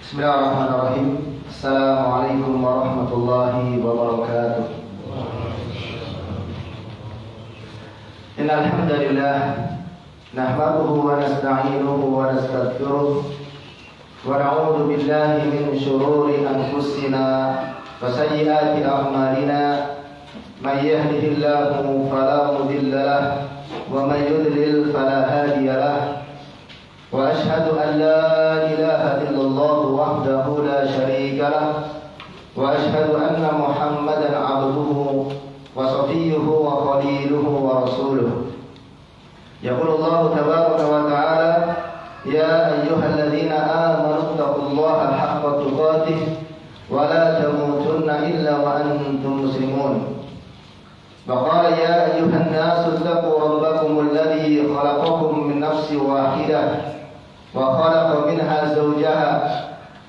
Bismillahirrahmanirrahim. Assalamualaikum warahmatullahi wabarakatuh. Innal hamdalillah nahmaduhu wa nasta'inuhu wa nastaghfiruh wa na'udzu billahi min shururi anfusina wa sayyiati a'malina. May yahdihillahu fala mudilla lahu wa may yudlil fala hadiya lahu. Wa ashhadu an la ilaha illallah wahdahu la syarika lah wa ashhadu anna Muhammadan abduhu wa safiyyuhu wa khaliluhu wa rasuluh. Yaqulu Allah tabaraka wa ta'ala ya ayyuhalladzina amanu taqullaha haqqa tuqatih wa la tamutunna illa wa antum muslimun. Wa qala ya ayyuhan nasu taqu rabbakumul ladzi khalaqakum min nafsin wahidah وخلق منها زوجها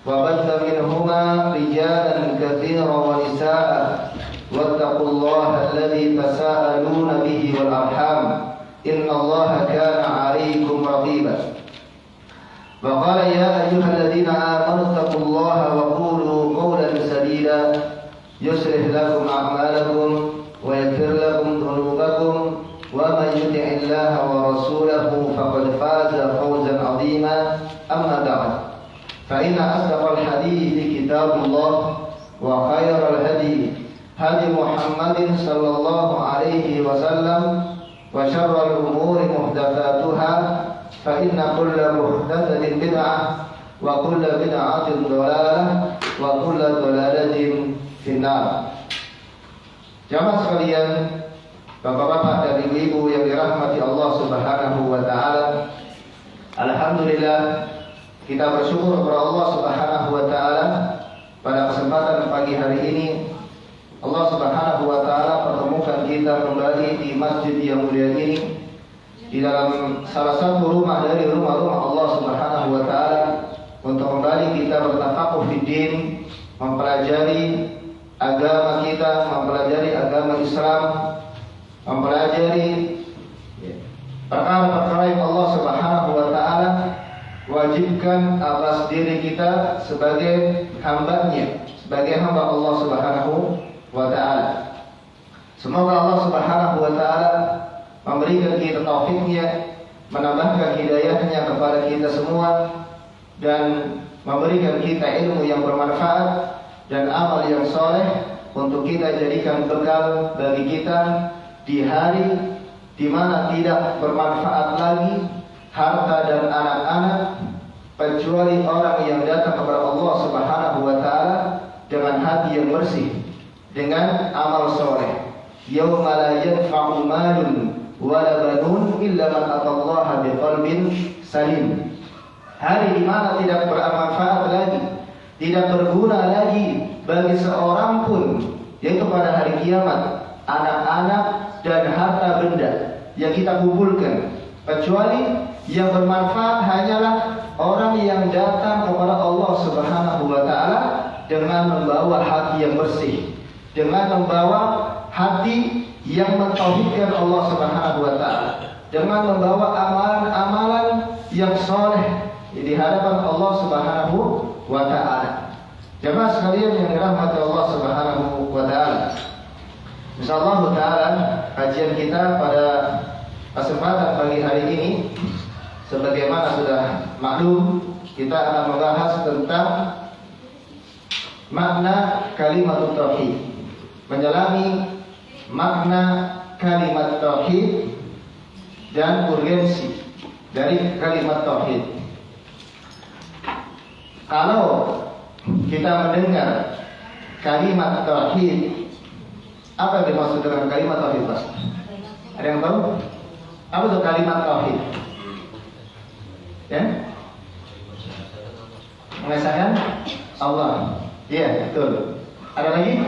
وبث منهما رجالا كثيرا ونساء واتقوا الله الذي تساءلون به والأرحام إن الله كان عليكم رقيبا. وقال يا أيها الذين آمنوا اتقوا الله وقولوا قولا سديدا يصلح لكم أعمالكم ويغفر لكم ذنوبكم ومن يطع الله ورسوله فقد فاز فوزا عظيما. أما بعد فإن أصدق الحديث كتاب الله وخير الهدي هدي محمد صلى الله عليه وسلم وشر الأمور محدثاتها فإن كل محدثة بدعة وكل بدعة ضلالة وكل ضلالة في النار. Jamaah sekalian, Bapak-bapak dan ibu-ibu yang dirahmati Allah Subhanahu wa taala. Alhamdulillah kita bersyukur kepada Allah Subhanahu wa taala pada kesempatan pagi hari ini Allah Subhanahu wa taala pertemukan kita kembali di masjid yang mulia ini, di dalam salah satu rumah dari rumah-rumah Allah Subhanahu wa taala, untuk kembali kita bertafaqquh fiddin, mempelajari agama kita, mempelajari agama Islam, mempelajari perkara-perkara yang Allah Subhanahu wa taala wajibkan atas diri kita sebagai hamba-Nya, sebagai hamba Allah Subhanahu wa taala. Semoga Allah Subhanahu wa taala memberikan kita taufiknya, menambahkan hidayahnya kepada kita semua, dan memberikan kita ilmu yang bermanfaat dan amal yang soleh untuk kita jadikan bekal bagi kita di hari di mana tidak bermanfaat lagi harta dan anak-anak, kecuali orang yang datang kepada Allah Subhanahu wa taala dengan hati yang bersih, dengan amal soleh. Yauma la yanfa'u malun wala banun illa man atallaha biqalbin salim. Hari di mana tidak bermanfaat lagi, tidak berguna lagi bagi seorang pun, yaitu pada hari kiamat, anak-anak dan harta benda yang kita kumpulkan, kecuali yang bermanfaat hanyalah orang yang datang kepada Allah Subhanahu wa taala dengan membawa hati yang bersih, dengan membawa hati yang mentauhidkan Allah Subhanahu wa taala, dengan membawa amalan-amalan yang soleh di hadapan Allah Subhanahu wa taala. Jemaah sekalian yang dirahmati Allah Subhanahu wa taala, insyaallah taala kajian kita pada kesempatan pagi hari ini, sebagaimana sudah maklum, kita akan membahas tentang makna kalimat tauhid, menyelami makna kalimat tauhid dan urgensi dari kalimat tauhid. Kalau kita mendengar kalimat tauhid, apa yang dimaksud dengan kalimat tauhid, Mas? Ada yang tahu? Apa itu kalimat tauhid? Ya? Mengesahkan Allah. Iya, betul. Ada lagi?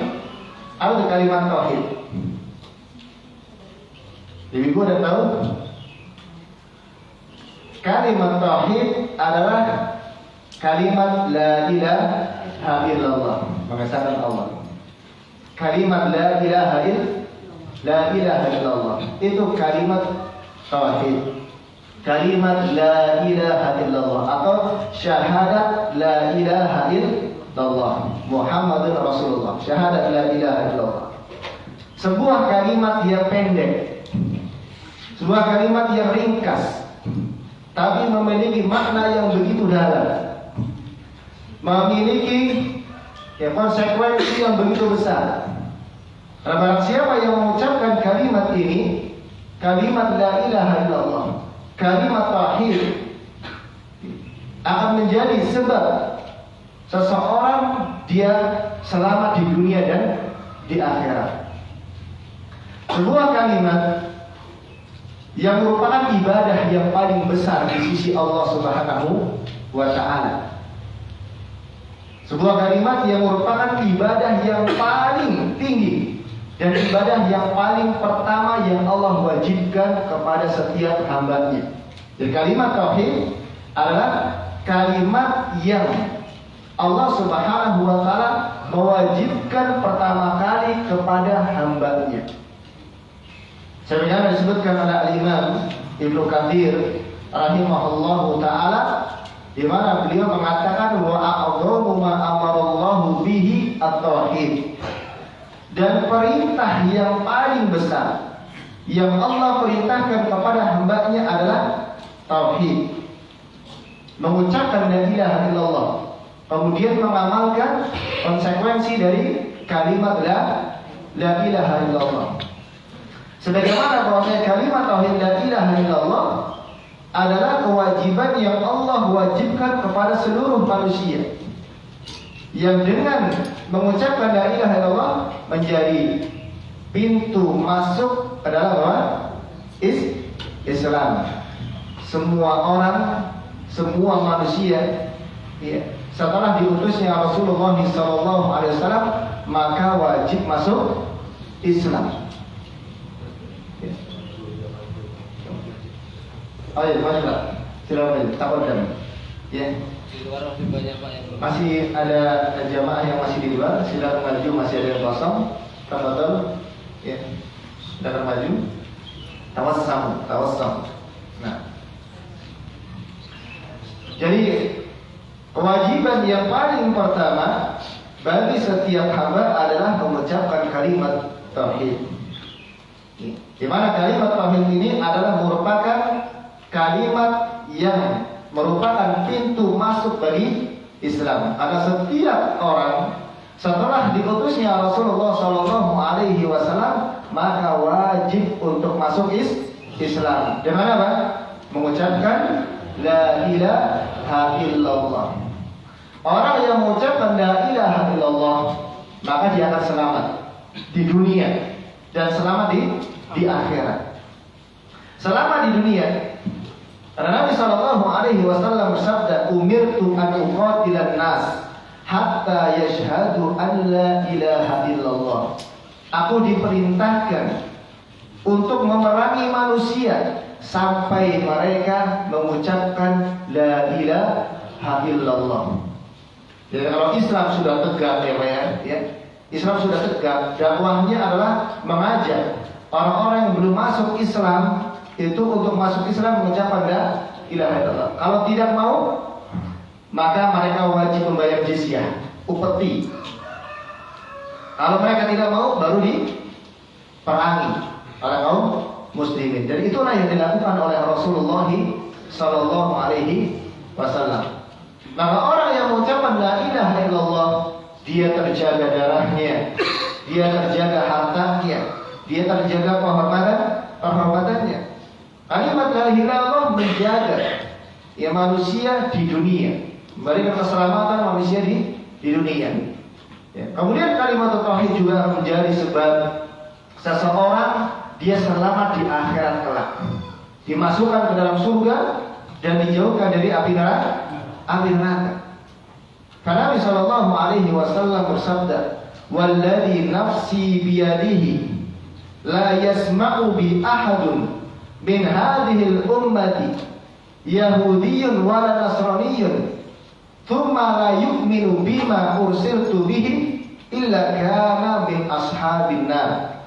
Apa itu kalimat tauhid? Ibu ada tahu? Kalimat tauhid adalah kalimat la ilaha illallah, mengesahkan Allah. Kalimat la ilaha illallah itu kalimat tauhid. kalimat la ilaha illallah atau syahadat la ilaha illallah Muhammadun Rasulullah. Syahadat la ilaha illallah. Sebuah kalimat yang pendek, sebuah kalimat yang ringkas, tapi memiliki makna yang begitu dalam, memiliki konsekuensi yang begitu besar. Barang siapa yang mengucapkan kalimat ini, kalimat la ilaha illallah, kalimat tauhid, akan menjadi sebab seseorang dia selamat di dunia dan di akhirat. Sebuah kalimat yang merupakan ibadah yang paling besar di sisi Allah Subhanahu wa ta'ala. Sebuah kalimat yang merupakan ibadah yang paling tinggi dan ibadah yang paling pertama yang Allah wajibkan kepada setiap hambanya. Jadi kalimat tauhid adalah kalimat yang Allah Subhanahu wa ta'ala mewajibkan pertama kali kepada hambanya. Sebagaimana disebutkan oleh Al-Imam Ibnu Katsir rahimahullahu ta'ala, di mana beliau mengatakan wa a'dhamu ma amarallahu bihi at-tauhid. Dan perintah yang paling besar yang Allah perintahkan kepada hambanya adalah tauhid. Mengucapkan la ilaha illallah, kemudian mengamalkan konsekuensi dari kalimat la ilaha illallah. Sebagaimana bahwasanya kalimat tauhid la ilaha illallah adalah kewajiban yang Allah wajibkan kepada seluruh manusia, yang dengan mengucapkan la ilaha illallah menjadi pintu masuk ke dalam Islam. Semua orang, semua manusia, ya, setelah diutusnya Rasulullah SAW, maka wajib masuk Islam. Oh iya, Pak. Silakan, takutkan. Ya. Di luar masih banyak Pak yang belum. Masih ada jamaah yang masih di luar, silakan maju, masih ada yang kosong. Tafadhol. Ya. Silakan maju. Tawassam. Nah. Jadi kewajiban yang paling pertama bagi setiap hamba adalah mengucapkan kalimat tauhid. Di mana kalimat tauhid ini adalah merupakan kalimat yang merupakan pintu masuk bagi Islam. Karena setiap orang setelah diutusnya Rasulullah SAW, maka wajib untuk masuk Islam. Dengan apa? Mengucapkan la ilaha illallah. Orang yang mengucapkan la ilaha illallah, maka dia akan selamat di dunia dan selamat di akhirat. Selamat di dunia, karena Nabi SAW bersabda, umirtu an uqatilan nas hatta yashhadu an la ilaha illallah. Aku diperintahkan untuk memerangi manusia sampai mereka mengucapkan la ilaha illallah. Jadi kalau Islam sudah tegak ya, Islam sudah tegak, dakwahnya adalah mengajak orang-orang yang belum masuk Islam itu untuk masuk Islam mengucapkan la ilaha illallah. Kalau tidak mau, maka mereka wajib membayar jizyah, upeti. Kalau mereka tidak mau, baru diperangi oleh kaum muslimin. Dan itulah yang dilakukan oleh Rasulullah SAW. Maka orang yang mengucapkan la ilaha illallah, dia terjaga darahnya, dia terjaga hartanya, dia terjaga kehormatannya. Kalimat la ilaha illallah menjaga ya manusia di dunia, memberikan keselamatan manusia di dunia. Ya. Kemudian kalimat tauhid juga menjadi sebab seseorang dia selamat di akhirat kelak, dimasukkan ke dalam surga dan dijauhkan dari api neraka. Karena Nabi SAW bersabda, "Walladzi nafsi biyadihi la yasma'u bi ahadun min hadhil ummati yahudiyyun wala nasraniyyun thumma la yu'minu bima ursiltu bihi illa kana min ashabin nar."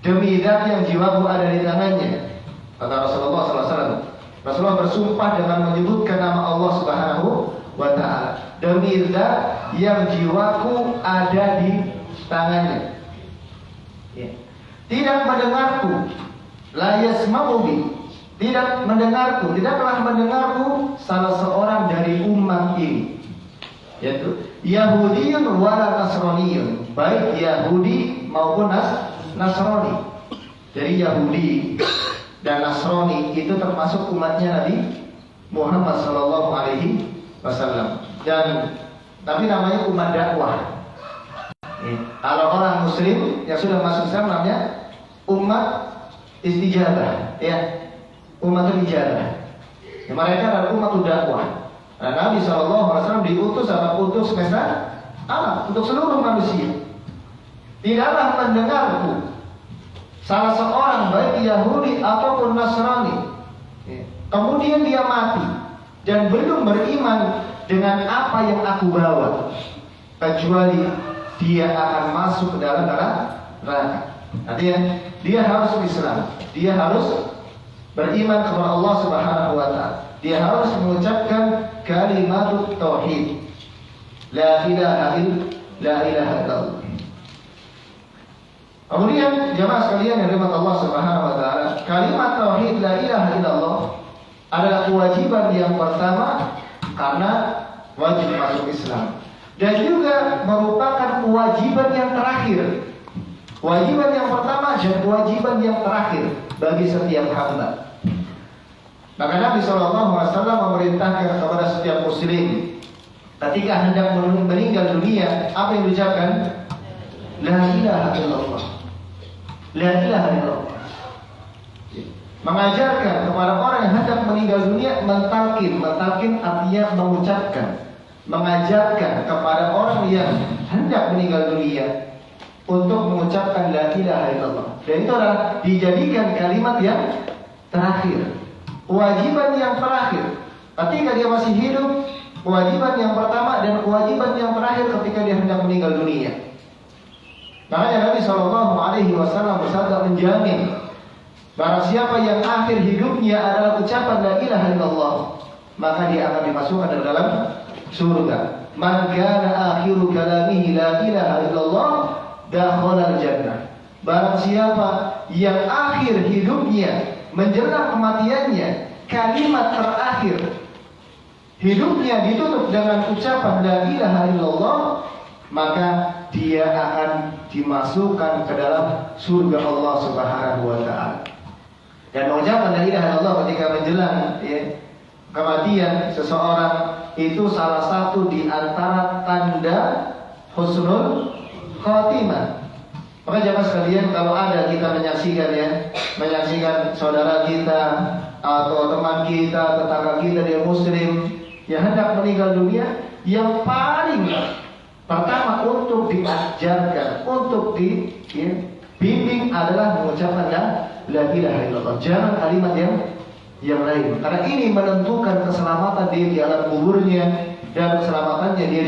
Demi zat yang jiwaku ada di tangannya, kata Rasulullah SAW, Rasulullah bersumpah dengan menyebutkan nama Allah Subhanahu wa ta'ala, demi zat yang jiwaku ada di tangannya. Ya. Tidak mendengarku, la yasma'u bi, tidak mendengarku, tidaklah mendengarku salah seorang dari umat ini, yaitu Yahudiyun wala Nasraniyun, baik Yahudi maupun Nasrani. Jadi Yahudi dan Nasrani itu termasuk umatnya Nabi Muhammad sallallahu alaihi wasallam. Dan tapi namanya umat dakwah. Kalau orang muslim yang sudah masuk Islam namanya umat istijabah, ya. Umat ijabah. Ya, mereka adalah umat dakwah. Nah, Nabi sallallahu alaihi wasallam diutus sama utus semesta alam untuk seluruh manusia. Tidaklah mendengarku salah seorang baik Yahudi ataupun Nasrani, kemudian dia mati dan belum beriman dengan apa yang aku bawa, kecuali dia akan masuk ke dalam neraka. Artinya dia harus Islam, dia harus beriman kepada Allah Subhanahu wa ta'ala, dia harus mengucapkan kalimat tauhid, la ilaha illallah. Kemudian jemaah sekalian yang dirahmati Allah Subhanahu wa taala, kalimat tauhid la ilaha illallah adalah kewajiban yang pertama karena wajib masuk Islam, dan juga merupakan kewajiban yang terakhir. Kewajiban yang pertama dan kewajiban yang terakhir bagi setiap hamba. Maka Nabi SAW memerintahkan kepada setiap muslim ketika hendak meninggal dunia, apa yang diucapkan? La ilaha illallah. La ilaha illallah. Mengajarkan kepada orang yang hendak meninggal dunia mentalkin artinya mengucapkan. Mengajarkan kepada orang yang hendak meninggal dunia untuk mengucapkan la ilaha illallah. Dan itu adalah dijadikan kalimat yang terakhir, kewajiban yang terakhir ketika dia masih hidup, kewajiban yang pertama dan kewajiban yang terakhir ketika dia hendak meninggal dunia. Makanya Nabi Shallallahu Alaihi Wasallam bersabda menjamin, barang siapa yang akhir hidupnya adalah ucapan la ilaha illallah, maka dia akan dimasukkan ke dalam surga. Man kana akhiru kalamihi la ilaha illallah dakhala al-jannah. Barang siapa yang akhir hidupnya menjelang kematiannya, kalimat terakhir hidupnya ditutup dengan ucapan la ilaha illallah, maka dia akan dimasukkan ke dalam surga Allah Subhanahu wa ta'ala. Dan mengucapkan la ilaha illallah ketika menjelang kematian seseorang itu salah satu di antara tanda husnul khatimah. Maka jemaah sekalian, kalau ada kita menyaksikan saudara kita atau teman kita, tetangga kita dia muslim yang hendak meninggal dunia, yang paling pertama untuk diajarkan, untuk dibimbing adalah mengucapkan la ilaha illallah. Jangan kalimat yang lain, karena ini menentukan keselamatan dia di alam kuburnya dan keselamatannya dia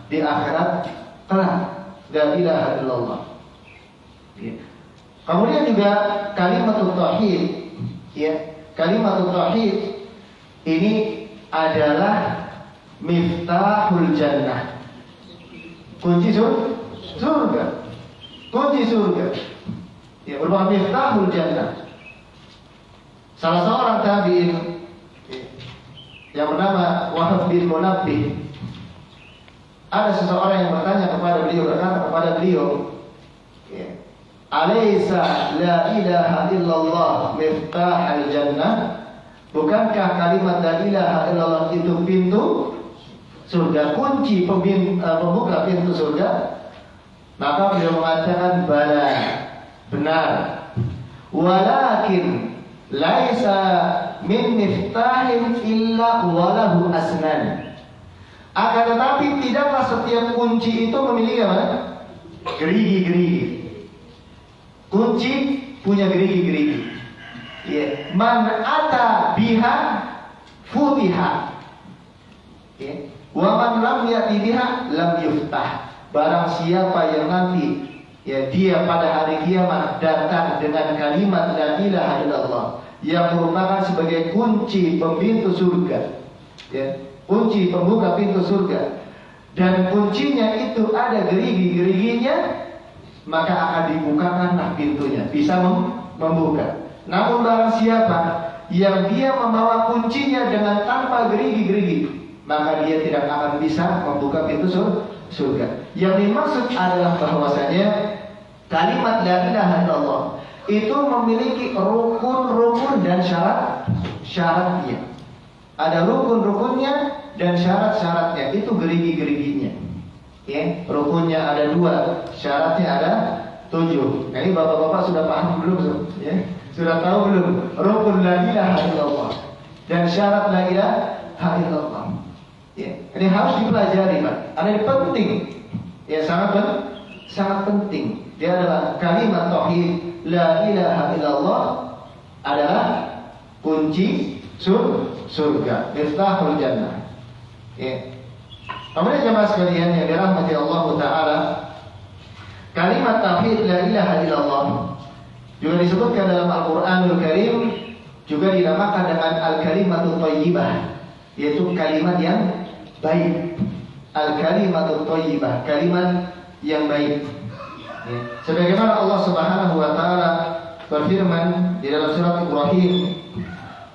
di akhirat kelak. La ilaha illallah. Kemudian juga kalimat tauhid, kalimat tauhid ini adalah miftahul jannah, kunci surga, merupakan miftahul jannah. Salah seorang tabi'in yang bernama Wahab bin Munabbih, ada seseorang yang berkata kepada beliau, alaysa la ilaha illallah miftahul jannah, bukankah kalimat la ilaha illallah itu pintu surga, kunci pembuka pintu surga? Maka beliau mengatakan bala, benar, walakin laisa min miftahin illa walahu asnan. Akan tetapi tidaklah setiap kunci itu memiliki apa? Gerigi-gerigi. Kunci punya gerigi-gerigi. Man ata biha futiha. Wa man lam yati biha lam yuftah. Barang siapa yang nanti Ya, dia pada hari kiamat datang dengan kalimat la ilaha illallah yang merupakan sebagai kunci pembuka surga. Ya, kunci pembuka pintu surga. Dan kuncinya itu ada gerigi-geriginya, maka akan dibukakanlah pintunya, bisa membuka. Namun barang siapa yang dia membawa kuncinya dengan tanpa gerigi-gerigi, maka dia tidak akan bisa membuka pintu surga. Yang dimaksud adalah bahwasanya kalimat la ilaha illallah itu memiliki rukun-rukun dan syarat-syaratnya. Ada rukun-rukunnya dan syarat-syaratnya, itu gerigi-geriginya. Ya, rukunnya ada 2, syaratnya ada 7. Nah, ini bapak-bapak sudah paham belum? Ya, sudah tahu belum? Rukun la ilaha illallah dan syarat la ilaha illallah. Ya, ini harus dipelajari, Pak. Ini penting. Ya, sangat penting. Dia adalah kalimat tauhid la ilaha illallah adalah kunci surga, miftahul jannah. Ya. Kemudian jemaah sekalian yang dirahmati Allah Taala, kalimat tauhid la ilaha illallah juga disebutkan dalam Al-Qur'anul Karim, juga dinamakan dengan al-kalimatut thayyibah, yaitu kalimat yang baik. Al-kalimatut thayyibah, kalimat yang baik. Ya. Sebagaimana Allah Subhanahu wa taala berfirman di dalam surat Ibrahim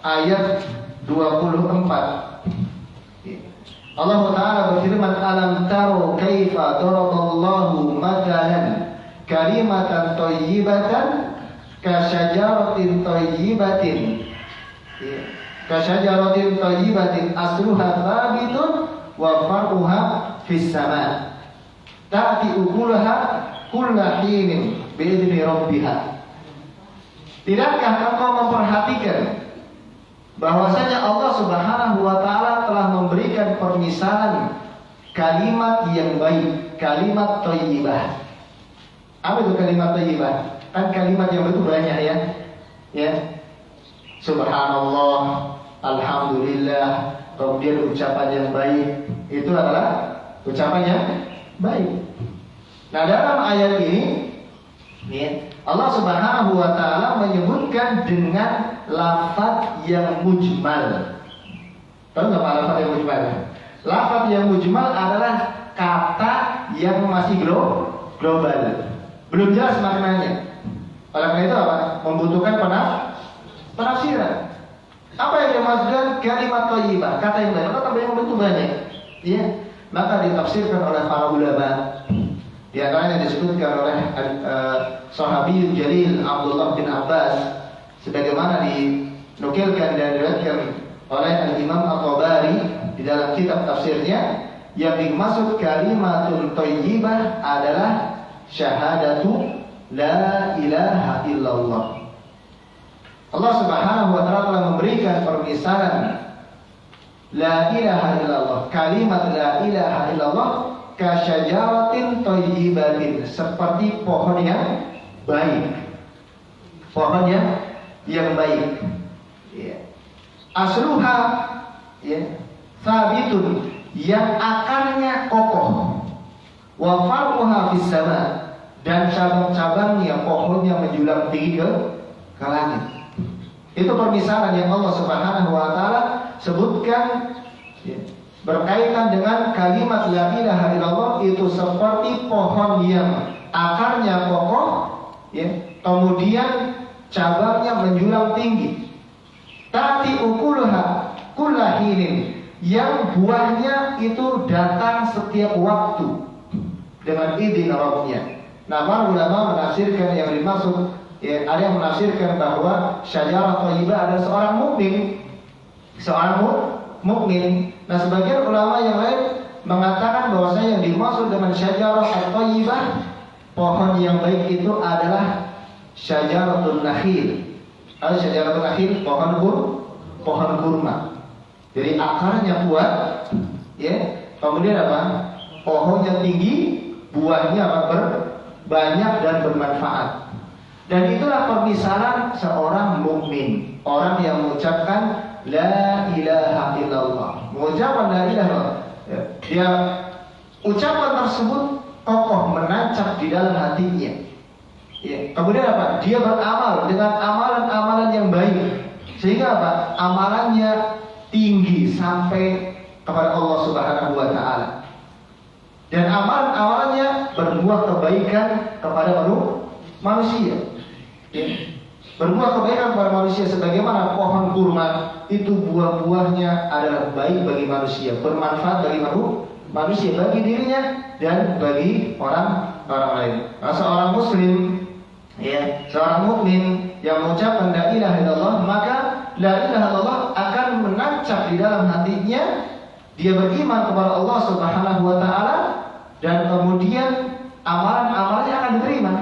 ayat 24. Ya. Allah Taala berfirman, alam taru kaifa daraballahu matalan kalimatan thayyibatan kasyajaratin thayyibatin. Ya. Kasyajaratin thayyibatin asluha thabitun wa far'uha fis sama'. Ta'ti ukulaha kulla hinin bi'idni rabbiha. Tidakkah engkau memperhatikan bahwasanya Allah Subhanahu wa taala telah memberikan permisalan kalimat yang baik, kalimat thayyibah. Apa itu kalimat thayyibah? Kan kalimat yang itu banyak ya. Ya. Subhanallah, alhamdulillah, kemudian ucapan yang baik, itu adalah ucapan yang baik. Nah, dalam ayat ini ya, Allah Subhanahu wa taala menyebutkan dengan lafaz yang mujmal. Tahu enggak apa lafaz yang mujmal? Lafaz yang mujmal adalah kata yang masih global. Belum jelas maknanya. Oleh karena itu apa? Membutuhkan penafsiran. Apa yang dimaksudkan kalimat thayyibah? Kata yang baik, kata yang begitu banyak. Ya, maka ditafsirkan oleh para ulama. Di antaranya disebutkan oleh Sahabi Jalil Abdullah bin Abbas, sebagaimana dinukilkan dan diriwayatkan oleh Al-Imam At-Tabari di dalam kitab tafsirnya, yang dimaksud kalimatul thayyibah adalah syahadatu la ilaha illallah. Allah Subhanahu wa taala telah memberikan permisalan la ilaha illallah, kalimat la ilaha illallah kasyajaratin thayyibatin, seperti pohon yang baik. Pohon yang baik. Ya. Asluha ya, sabitun, yang akarnya kokoh. Wa far'uha fis sama, dan cabang-cabangnya pohonnya menjulang tinggi ke langit. Itu permisalan yang Allah Subhanahu wa taala sebutkan ya, berkaitan dengan kalimat la ilaha illallah, itu seperti pohon yang akarnya kokoh ya, kemudian cabangnya menjulang tinggi. Ta'ti ukuluha kullahinin, yang buahnya itu datang setiap waktu dengan izin Rabbnya. Nah, para ulama menafsirkan yang dimaksud ya, ada yang menafsirkan bahwa syajarah thayyibah adalah seorang mukmin. Nah, sebagian ulama yang lain mengatakan bahwasanya yang dimaksud dengan syajarah thayyibah, pohon yang baik itu adalah syajaratun nakhil. Ada syajaratun nakhil, pohon kurma. Jadi akarnya kuat, ya. Kemudian apa? Pohonnya tinggi, buahnya banyak dan bermanfaat. Dan itulah permisalan seorang mukmin, orang yang mengucapkan la ilaha illallah. Mengucapkan la ilaha illallah. Dia ucapan tersebut kokoh menancap di dalam hatinya. Ya. Kemudian apa? Dia beramal dengan amalan-amalan yang baik, sehingga apa? Amalannya tinggi sampai kepada Allah Subhanahu wa Ta'ala. Dan amalan-amalannya berbuah kebaikan kepada manusia. Ya. Berbuah kebaikan kepada manusia sebagaimana pohon kurma itu buah-buahnya adalah baik bagi manusia, bermanfaat bagi manusia, bagi dirinya dan bagi orang lain. Nah, seorang muslim, ya, seorang mukmin yang mengucapkan la ilaha illallah, maka la ilaha illallah akan menancap di dalam hatinya. Dia beriman kepada Allah Subhanahu wa Ta'ala, dan kemudian amalan-amalannya akan diterima.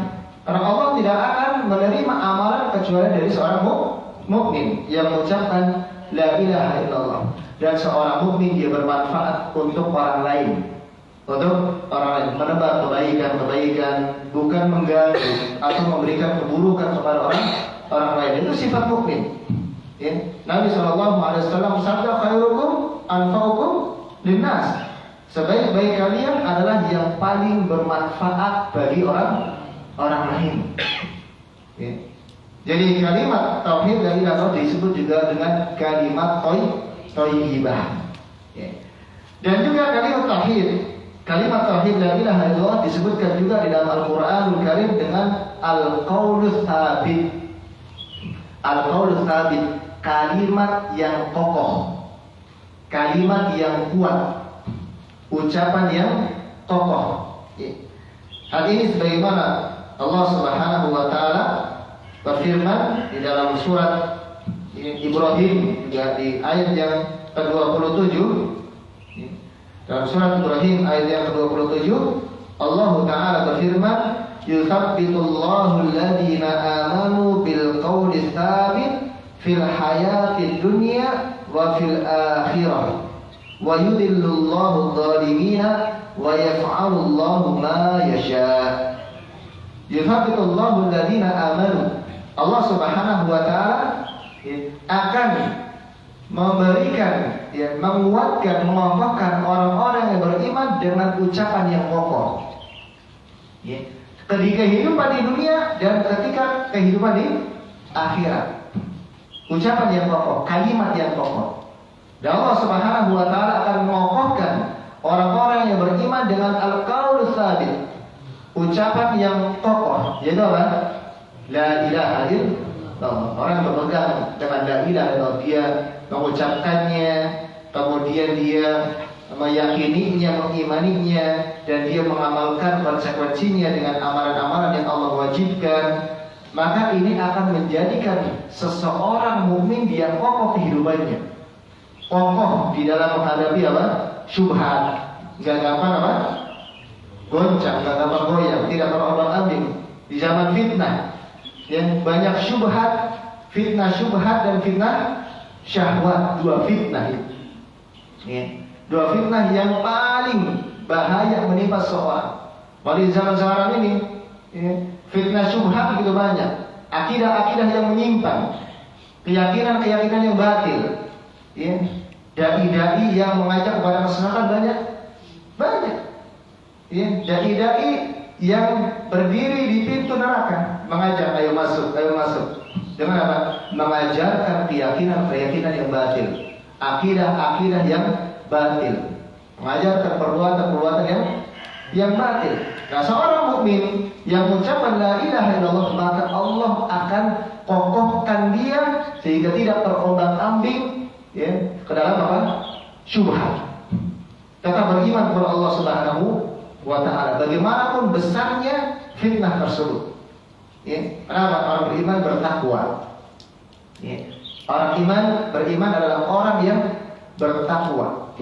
Karena Allah tidak akan menerima amalan kecuali dari seorang mukmin yang mengucapkan la ilaha illallah. Dan seorang mukmin dia bermanfaat untuk orang lain, menebar kebaikan, bukan mengganggu atau memberikan keburukan kepada orang lain. Itu sifat mukmin. Ya. Nabi SAW bersabda, khairukum anfa'ukum linnas. Sebaik-baik kalian adalah yang paling bermanfaat bagi orang lain. Ya. Jadi kalimat tauhid la ilaha illallah disebut juga dengan kalimat thayyibah. Ya. Dan juga kalimat tauhid la ilaha illallah disebutkan juga di dalam Al-Qur'anul Karim dengan al-qaulus tsabit. Al-qaulus tsabit, kalimat yang kokoh, kalimat yang kuat, ucapan yang kokoh. Ya. Hal ini sebagaimana Allah Subhanahu wa Ta'ala berfirman di dalam surat Ibrahim, juga di ayat yang ke-27. Dalam surat Ibrahim ayat yang ke-27, Allah Ta'ala berfirman, yuthabbitullahu alladhina amanu bil qawli tsabit fil hayatid dunya wa fil akhirah wa yudillullahu adh-dhalimina wa yaf'alullahu ma yasha'. Yuthabbitullahu alladhina amanu. Allah Subhanahu wa Ta'ala akan memberikan, ya, menguatkan, mengokohkan orang-orang yang beriman dengan ucapan yang kokoh. Ya. Di kehidupan di dunia dan ketika kehidupan di akhirat. Ucapan yang kokoh, kalimat yang kokoh. Dan Allah Subhanahu wa Ta'ala akan mengokohkan orang-orang yang beriman dengan al-qaulus tsabit, ucapan yang kokoh, yaitu apa? La ilaha illallah. Orang berpegang dengan la ilaha illallah, dia mengucapkannya, kemudian dia meyakininya, mengimaninya, dan dia mengamalkan konsekuensinya dengan amalan-amalan yang Allah wajibkan. Maka ini akan menjadikan seseorang mukmin dia kokoh kehidupannya, kokoh di dalam menghadapi apa? Syubhat, nggak gampang apa? Goncang, nggak gampang goyang, tidak terombang-ambing di zaman fitnah. Yang banyak syubhat, fitnah syubhat dan fitnah syahwat, dua fitnah itu. Ya. Dua fitnah yang paling bahaya menimpa seorang. Pada zaman sekarang ini, ya, fitnah syubhat begitu banyak, akidah-akidah yang menyimpang, keyakinan-keyakinan yang batil, ya, dai-dai yang mengajak kepada kesesatan banyak, ya, dai-dai yang berdiri di pintu neraka mengajak ayo masuk dengan apa? Mengajarkan keyakinan yang batil, akidah yang batil, mengajarkan perbuatan yang batil. Nah, seorang mukmin yang mengucapkan la ilaha illallah, maka Allah akan kokohkan dia sehingga tidak terombang-ambing, ya, ke dalam apa? Syubhat. Tetap beriman kepada Allah Subhanahu wa Ta'ala, bagaimanapun besarnya fitnah tersebut. Ya, kenapa? Orang beriman bertakwa. Ya. Orang beriman adalah orang yang bertakwa.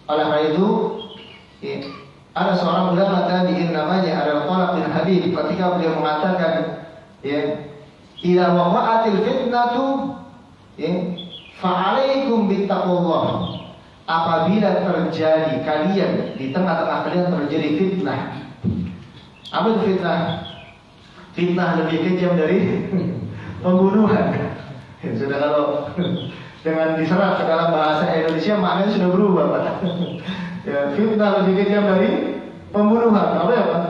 Oleh karena itu, ya, ada seorang ulama tabi'in namanya adalah Talaq bin Habib, ketika beliau mengatakan, ya, idza waqa'atil fitnatu, ya, fa'alaikum bittaqwallah. Apabila terjadi di tengah-tengah kalian terjadi fitnah. Apa itu fitnah? Fitnah lebih kejam dari pembunuhan. Sudah, kalau dengan diserap ke dalam bahasa Indonesia maknanya sudah berubah, Pak. Ya, fitnah lebih kejam dari pembunuhan,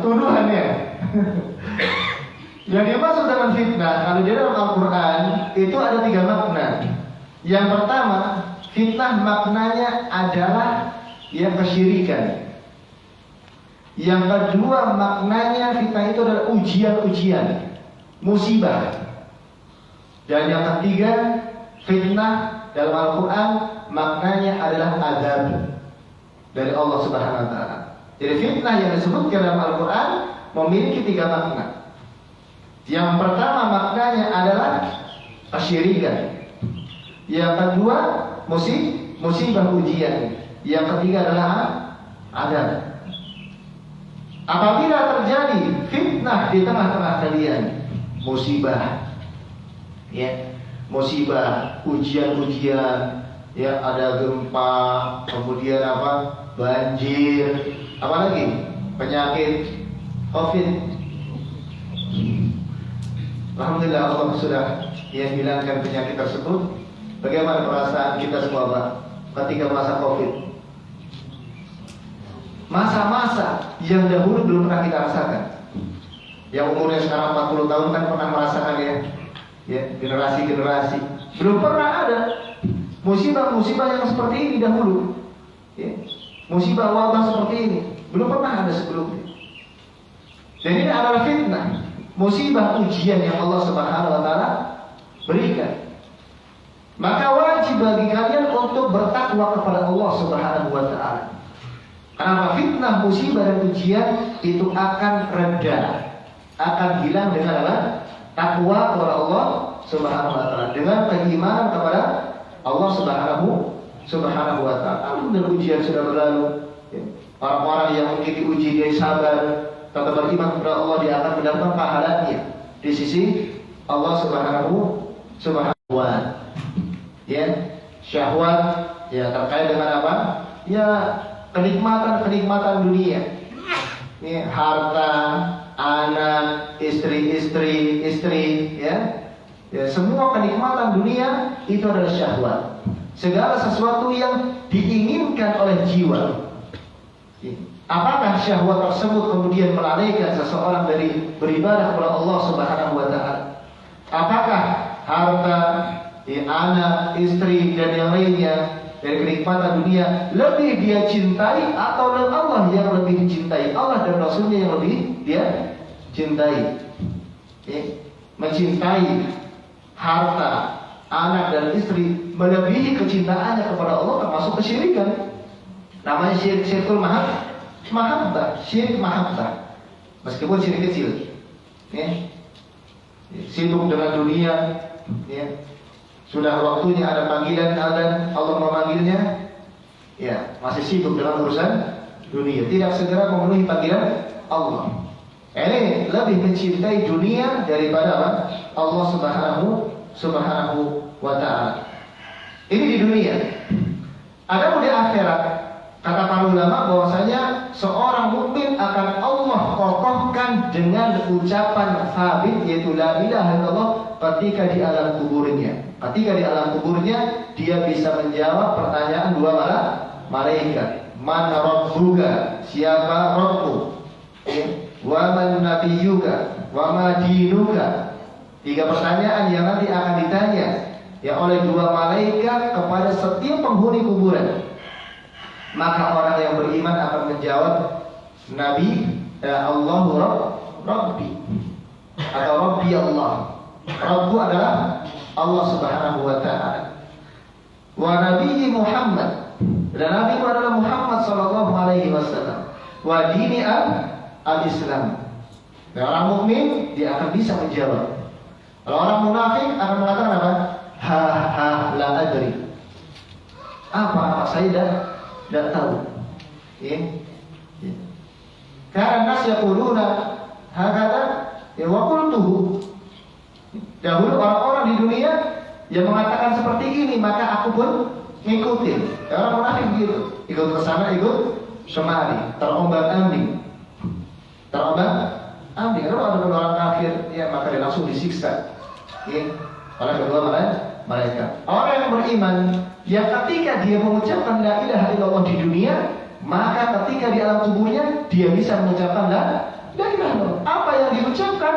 tuduhannya. Yang dimaksud dengan fitnah, kalau di dalam Al-Quran itu ada 3 makna. Yang pertama, fitnah maknanya adalah yang kesyirikan. Yang kedua maknanya fitnah itu adalah ujian-ujian, musibah. Dan yang ketiga, fitnah dalam Al-Quran maknanya adalah azab dari Allah Subhanahu wa taala. Jadi fitnah yang disebutkan dalam Al-Quran memiliki 3 makna. Yang pertama maknanya adalah kesyirikan. Yang kedua musibah ujian. Yang ketiga adalah azab. Apabila terjadi fitnah di tengah-tengah kalian, musibah, ya, musibah, ujian-ujian, ya, ada gempa, kemudian banjir, apalagi penyakit COVID. Alhamdulillah Allah sudah hilangkan penyakit tersebut. Bagaimana perasaan kita semua Pak ketika masa COVID? Masa-masa yang dahulu belum pernah kita rasakan. Yang umurnya sekarang 40 tahun kan pernah merasakan ya, generasi-generasi. Belum pernah ada musibah-musibah yang seperti ini dahulu. Ya. Musibah wabah seperti ini belum pernah ada sebelumnya. Dan ini adalah fitnah, musibah ujian yang Allah Subhanahu wa taala berikan. Maka wajib bagi kalian untuk bertakwa kepada Allah Subhanahu wa taala. Karena fitnah, musibah dan ujian itu akan reda, akan hilang dengan takwa kepada Allah Subhanahu wa taala, dengan keimanan kepada Allah Subhanahu wa taala. Alhamdulillah ujian sudah berlalu. Orang-orang yang mungkin diuji dia sabar, tetap beriman kepada Allah, dia akan mendapatkan pahalanya di sisi Allah Subhanahu wa taala. Ya, syahwat ya terkait dengan apa? Ya, kenikmatan dunia. Ya, harta, anak, istri, ya. Ya, semua kenikmatan dunia itu adalah syahwat. Segala sesuatu yang diinginkan oleh jiwa. Apakah syahwat tersebut kemudian melalaikan seseorang dari beribadah kepada Allah Subhanahu wa taala? Apakah harta, anak, istri dan yang lainnya dari kenikmatan dunia lebih dia cintai atau Allah yang lebih dicintai? Allah dan Rasulnya yang lebih dia cintai. Mencintai harta, anak dan istri melebihi kecintaannya kepada Allah termasuk kesyirikan. Namanya syirkul mahabbah, syirik mahabbah. Meskipun syirik kecil. Sibuk dengan dunia, sudah waktunya ada panggilan azan, Allah memanggilnya, ya masih sibuk dengan urusan dunia, tidak segera memenuhi panggilan Allah. Ini lebih mencintai dunia daripada Allah Subhanahu wa taala. Ini di dunia. Ada di akhirat, kata para ulama bahwasanya seorang mukmin akan Allah kokohkan dengan ucapan sabit, yaitu la ilaha illallah, ketika di alam kuburnya. Ketika di alam kuburnya dia bisa menjawab pertanyaan 2 malaikat. Man rabbuka? Siapa Rabbmu? Wa man nabiyyuka? Wa ma dinuka? 3 pertanyaan yang nanti akan ditanya ya oleh 2 malaikat kepada setiap penghuni kuburan. Maka orang yang beriman akan menjawab, Nabi Allahu Rabbi, atau Rabbi Allah. Rabbu adalah Allah Subhanahu wa taala. Wa Nabi Muhammad, dan Nabi adalah Muhammad sallallahu alaihi wasallam. Wa dini al-Islam. Dan orang mukmin dia akan bisa menjawab. Kalau orang munafik akan mengatakan apa? La adri. Apa saya tidak tahu. Karena nas yaquluna hakata wa qultuhu. Dahulu orang-orang di dunia yang mengatakan seperti ini, maka aku pun ngikutin. Orang munafik begitu, ikut ke sana, ikut kemari, terombang-ambing. Kalau ada orang kafir, ya maka dia langsung disiksa. Oleh kedua mereka. Orang yang beriman yang ketika dia mengucapkan la ilaha illallah di dunia, maka ketika di alam kuburnya dia bisa mengucapkan la ilaha illallah. Apa yang diucapkan,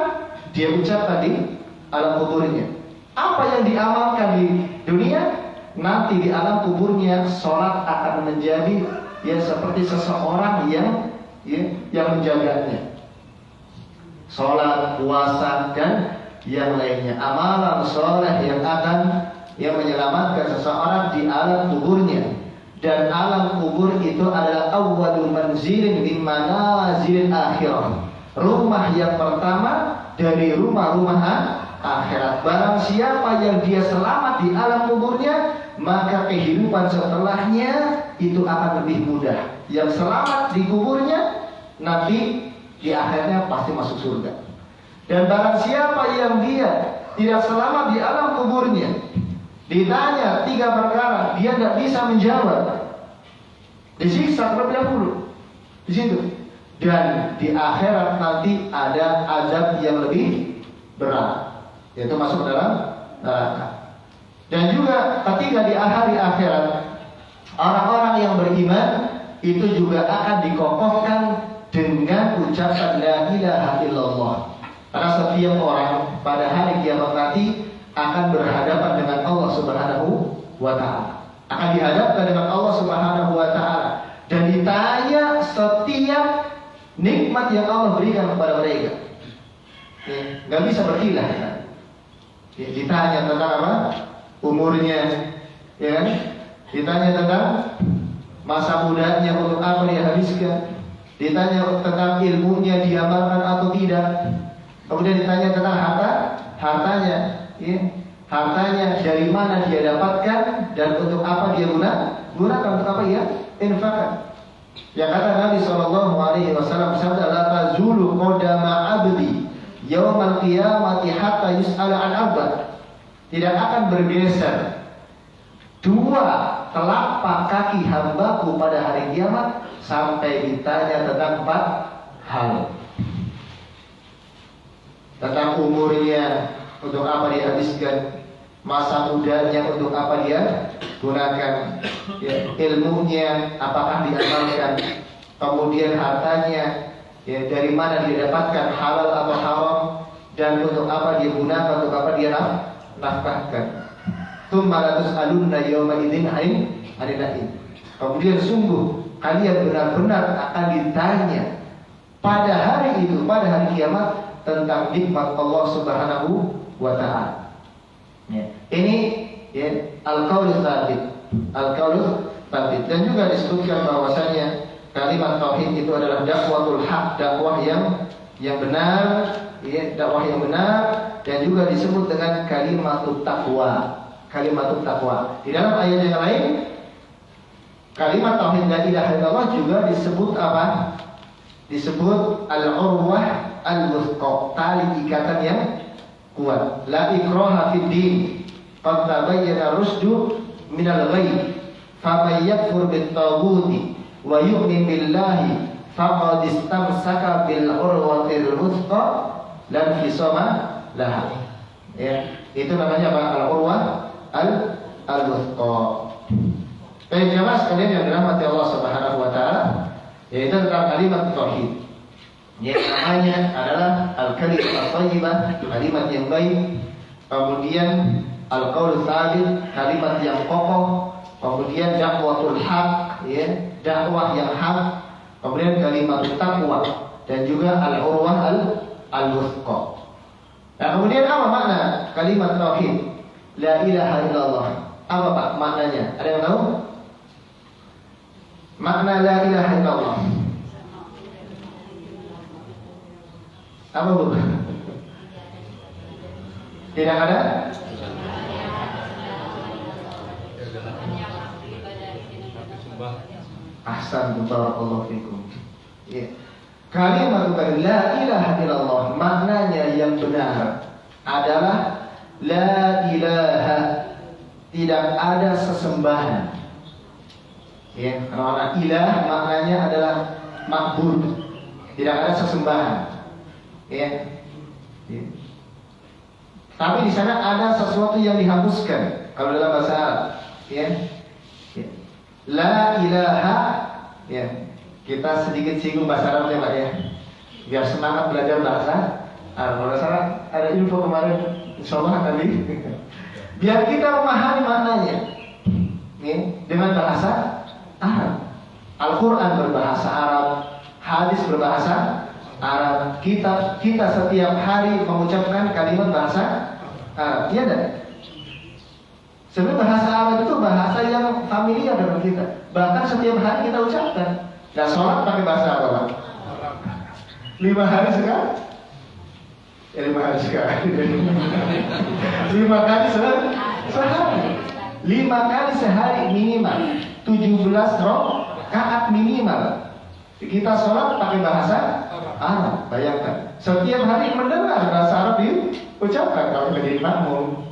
dia ucapkan di alam kuburnya. Apa yang diamalkan di dunia, nanti di alam kuburnya sholat akan menjadi ya seperti seseorang yang menjaganya. Sholat, puasa, dan yang lainnya, amalan soleh yang menyelamatkan seseorang di alam kuburnya. Dan alam kubur itu adalah awwalu manzilin min manazilil akhirah, rumah yang pertama dari rumah-rumah akhirat. Barang siapa yang dia selamat di alam kuburnya, maka kehidupan setelahnya itu akan lebih mudah. Yang selamat di kuburnya, nanti di akhirnya pasti masuk surga. Dan barang siapa yang dia tidak selamat di alam kuburnya, ditanya 3 perkara, dia tidak bisa menjawab, disiksa terlebih dahulu di situ. Dan di akhirat nanti ada azab yang lebih berat, yaitu masuk dalam neraka. Dan juga ketika di hari akhirat, orang-orang yang beriman itu juga akan dikokohkan dengan ucapan la ilaha illallah. Karena setiap orang pada hari kiamat nanti akan berhadapan dengan Allah Subhanahu wa ta'ala. Akan dihadapkan dengan Allah Subhanahu wa ta'ala dan ditanya setiap nikmat yang Allah berikan kepada mereka. Gak bisa berkilah. Ditanya tentang apa? Umurnya, ya kan? Ditanya tentang masa mudanya, untuk apa dia habiskan. Ditanya tentang ilmunya, diamalkan atau tidak. Kemudian ditanya tentang hartanya, ya. Hartanya dari mana dia dapatkan dan untuk apa dia gunakan, untuk apa dia infakkan. Yang kata Nabi SAW, sabda la tazulu qadama abdi yaumal qiyamati hatta yus'ala an arba. Tidak akan bergeser 2 telapak kaki hambaku pada hari kiamat sampai ditanya tentang 4 hal. Tentang umurnya, untuk apa dia habiskan, masa mudanya untuk apa dia gunakan, ya, ilmunya apakah diamalkan, kemudian hartanya, ya, dari mana dia dapatkan, halal atau haram, dan untuk apa dia gunakan, untuk apa dia nafkahkan. Tsumma la tus'alunna yawma idzin 'anil na'im. Kemudian sungguh kalian benar-benar akan ditanya pada hari itu, pada hari kiamat, tentang nikmat Allah Subhanahu wa ta'ala. Ya. Ini ya, al-qaulus tsabit. Al-qaulus tsabit. Dan juga disebutkan bahwasanya kalimat tauhid itu adalah dakwatul haq, dakwah yang benar, ya, dakwah yang benar, dan juga disebut dengan kalimatut taqwa. Kalimatut taqwa. Di dalam ayat yang lain, kalimat tauhid la ilaha illallah juga disebut apa? Disebut al-urwah al-wuthqa, tali ikatan yang kuat. La ikraha fid din, qad tabayyana rusdu minal ghayy, faman yakfur bit-taghuti wa yu'min billahi faqad istamsaka bil urwatil wuthqa lan fisama laha. Ya, itu namanya apa? Al-urwah al-wuthqa. Baik jemaah sekalian yang dirahmati Allah Subhanahu wa taala, yaitu tentang kalimat tauhid. Yang namanya adalah al-kalimah thayyibah, kalimat yang baik. Kemudian al-qaul tsabit, kalimat yang kokoh. Kemudian dakwatul haq, ya, dakwah yang hak. Kemudian kalimat taqwa dan juga al-urwah al-wuthqa. Nah, kemudian apa makna kalimat tauhid la ilaha illallah? Apa Pak maknanya? Ada yang tahu? Makna la ilaha illallah apa Bu? Tidak ada? Ahsan, barakallahu fikum. Ya. Kalimat la ilaha illallah maknanya yang benar adalah la ilaha, tidak ada sesembahan. Ya, karena ilah maknanya adalah ma'bud, tidak ada sesembahan. Ya. Ya. Tapi di sana ada sesuatu yang dihapuskan kalau dalam bahasa Arab, ya. La ilaha, ya. Kita sedikit singgung bahasa Arabnya Pak ya, biar semangat belajar bahasa Arab. Kalau ada info kemarin, insyaallah nanti. Biar kita memahami maknanya, ya, dengan bahasa Arab. Al-Quran berbahasa Arab, hadis berbahasa Arab. Kita setiap hari mengucapkan kalimat bahasa Arab, iya enggak? Sebenarnya bahasa Arab itu bahasa yang familiar dengan kita. Bahkan setiap hari kita ucapkan. Nah, sholat pakai bahasa apa Pak? 5 hari sekali? Ya 5 hari sekali. 5 kali sehari. 5 kali sehari minimal. 17 rakaat minimal. Kita sholat pakai bahasa Arab. Bayangkan. Setiap hari mendengar bahasa Arab diucapkan kalau menjadi makmum.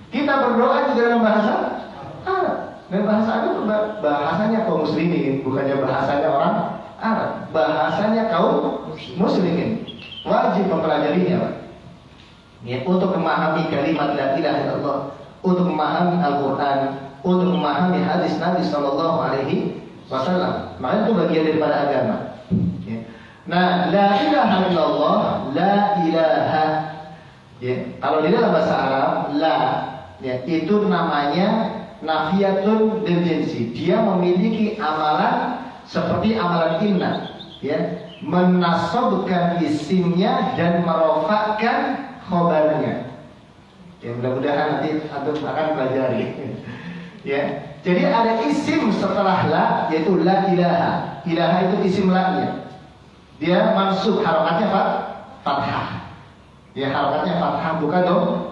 Kita berdoa juga dengan bahasa Arab. Dan bahasa Arab bahasanya kaum muslimin, bukannya bahasanya orang Arab. Bahasanya kaum muslimin. Wajib mempelajarinya, Pak. Ya, untuk memahami kalimat la ilaha illallah, untuk memahami Al-Quran, untuk memahami hadis Nabi Sallallahu Alaihi Wasallam. Maka itu bagian daripada agama. Ya. Nah, la ilaha illallah, la ilaha. Ya, kalau di dalam bahasa Arab, la, ya, itu namanya nafiyatun lil jinsi. Dia memiliki amalan seperti amalan inna, ya, menasabkan isimnya dan merofakkan khobarnya. Ya, mudah-mudahan nanti antum akan pelajari. Ya, jadi ada isim setelah la, yaitu la ilaha. Ilaha itu isim la-nya. Dia mansub, harokatnya fathah. Ya, harokatnya fathah, bukan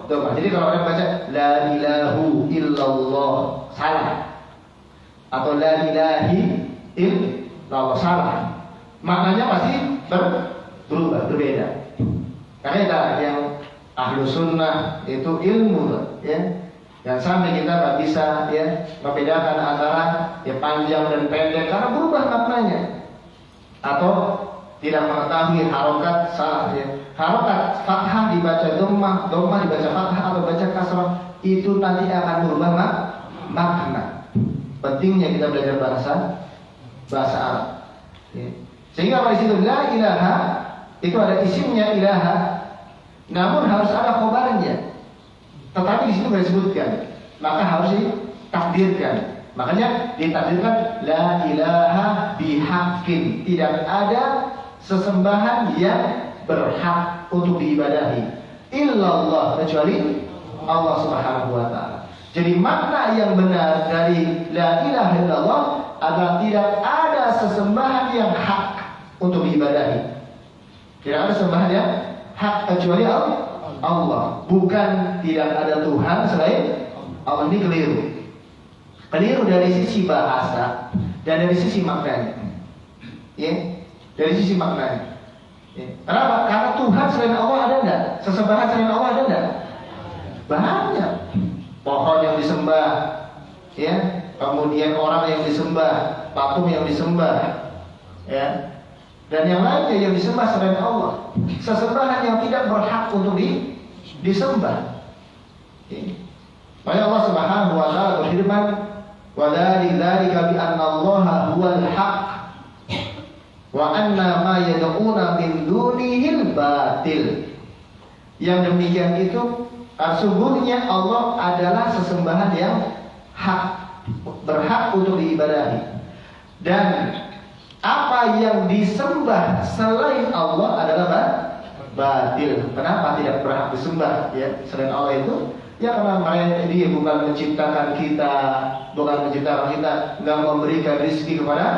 doma. Jadi kalau orang baca la ilahu illallah, salah. Atau la ilahi illallah, salah. Maknanya pasti berubah, berbeda. Karena yang ahlu sunnah itu ilmu, ya. Dan sampai kita nggak bisa, ya, membedakan antara ya panjang dan pendek karena berubah maknanya. Atau tidak mengetahui harokat, salah, ya. Harokat fathah dibaca dhammah, dhammah dibaca fathah atau baca kasrah, itu nanti akan berubah makna. Pentingnya kita belajar bahasa Arab. Ya. Sehingga pada situ la ilaha itu ada isimnya ilaha, namun harus ada khobarnya. Tetapi di situ tidak disebutkan, maka harus ditakdirkan. Makanya ditakdirkan la ilaha bihaqqin, tidak ada sesembahan yang berhak untuk diibadahi illallah, kecuali Allah Subhanahu wa taala. Jadi makna yang benar dari la ilaha illallah adalah tidak ada sesembahan yang hak untuk diibadahi. Tidak ada sembahan yang hak kecuali Allah. Bukan tidak ada Tuhan selain Allah. Ini keliru. Keliru dari sisi bahasa dan dari sisi maknanya. Ya, dari sisi maknanya. Ya. Kenapa? Karena Tuhan selain Allah ada enggak? Sesembahan selain Allah ada enggak? Banyak. Pohon yang disembah, ya, kemudian orang yang disembah, patung yang disembah, ya, dan yang lainnya yang disembah selain Allah. Sesembahan yang tidak berhak untuk disembah. Ya. Maka Allah Subhanahu wa taala berfirman, "Wa dzalika bi anna Allaha huwal haqq wa anna ma yad'una min dunihil batil." Yang demikian itu sesungguhnya Allah adalah sesembahan yang berhak untuk diibadahi, dan apa yang disembah selain Allah adalah batil. Kenapa tidak berhak disembah, ya, selain Allah itu? Ya karena dia bukan menciptakan kita, nggak memberikan rezeki kepada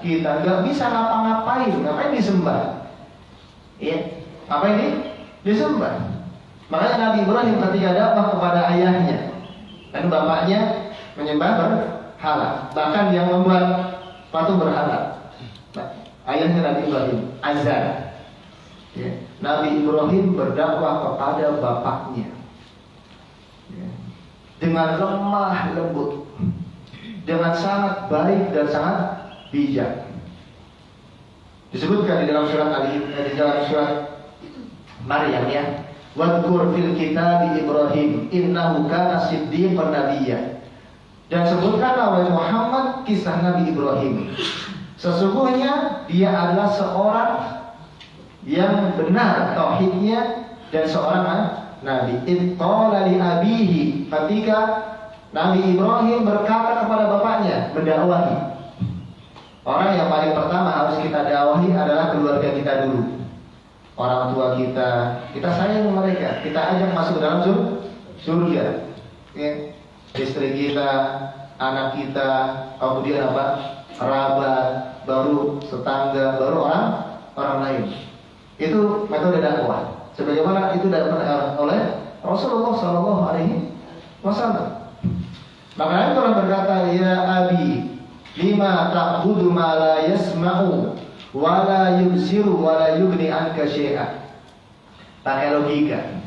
kita, nggak bisa ngapa-ngapain, ngapain disembah? Ya, apa ini disembah? Makanya Nabi Ibrahim ketika dakwah kepada ayahnya dan bapaknya menyembah berhala, bahkan yang membuat patung berhala. Nah, ayahnya Nabi Ibrahim, Azar. Ya, Nabi Ibrahim berdakwah kepada bapaknya, ya, dengan lemah lembut, dengan sangat baik dan sangat bijak. Disebutkan di dalam surat Maryam, ya, wadkur fil kitab Ibrahim innahu kana siddiqan nabiyya. Dan sebutkanlah wahai Muhammad kisah Nabi Ibrahim. Sesungguhnya dia adalah seorang yang benar tauhidnya dan seorang nabi. Iqala li abihi, ketika Nabi Ibrahim berkata kepada bapaknya, mendakwahi. Orang yang paling pertama harus kita dakwahi adalah keluarga kita dulu. Orang tua kita sayang mereka, kita ajak masuk ke dalam surga. Ya. Istri kita, anak kita, kemudian kerabat, baru tetangga, baru orang lain. Itu metode dakwah. Sebagaimana itu dilakukan oleh Rasulullah SAW. Makanya orang berkata, ya abi, lima ta'budu ma la yasma'u wa la yubsiru wa la yughni anka syai'a. Pakai logika.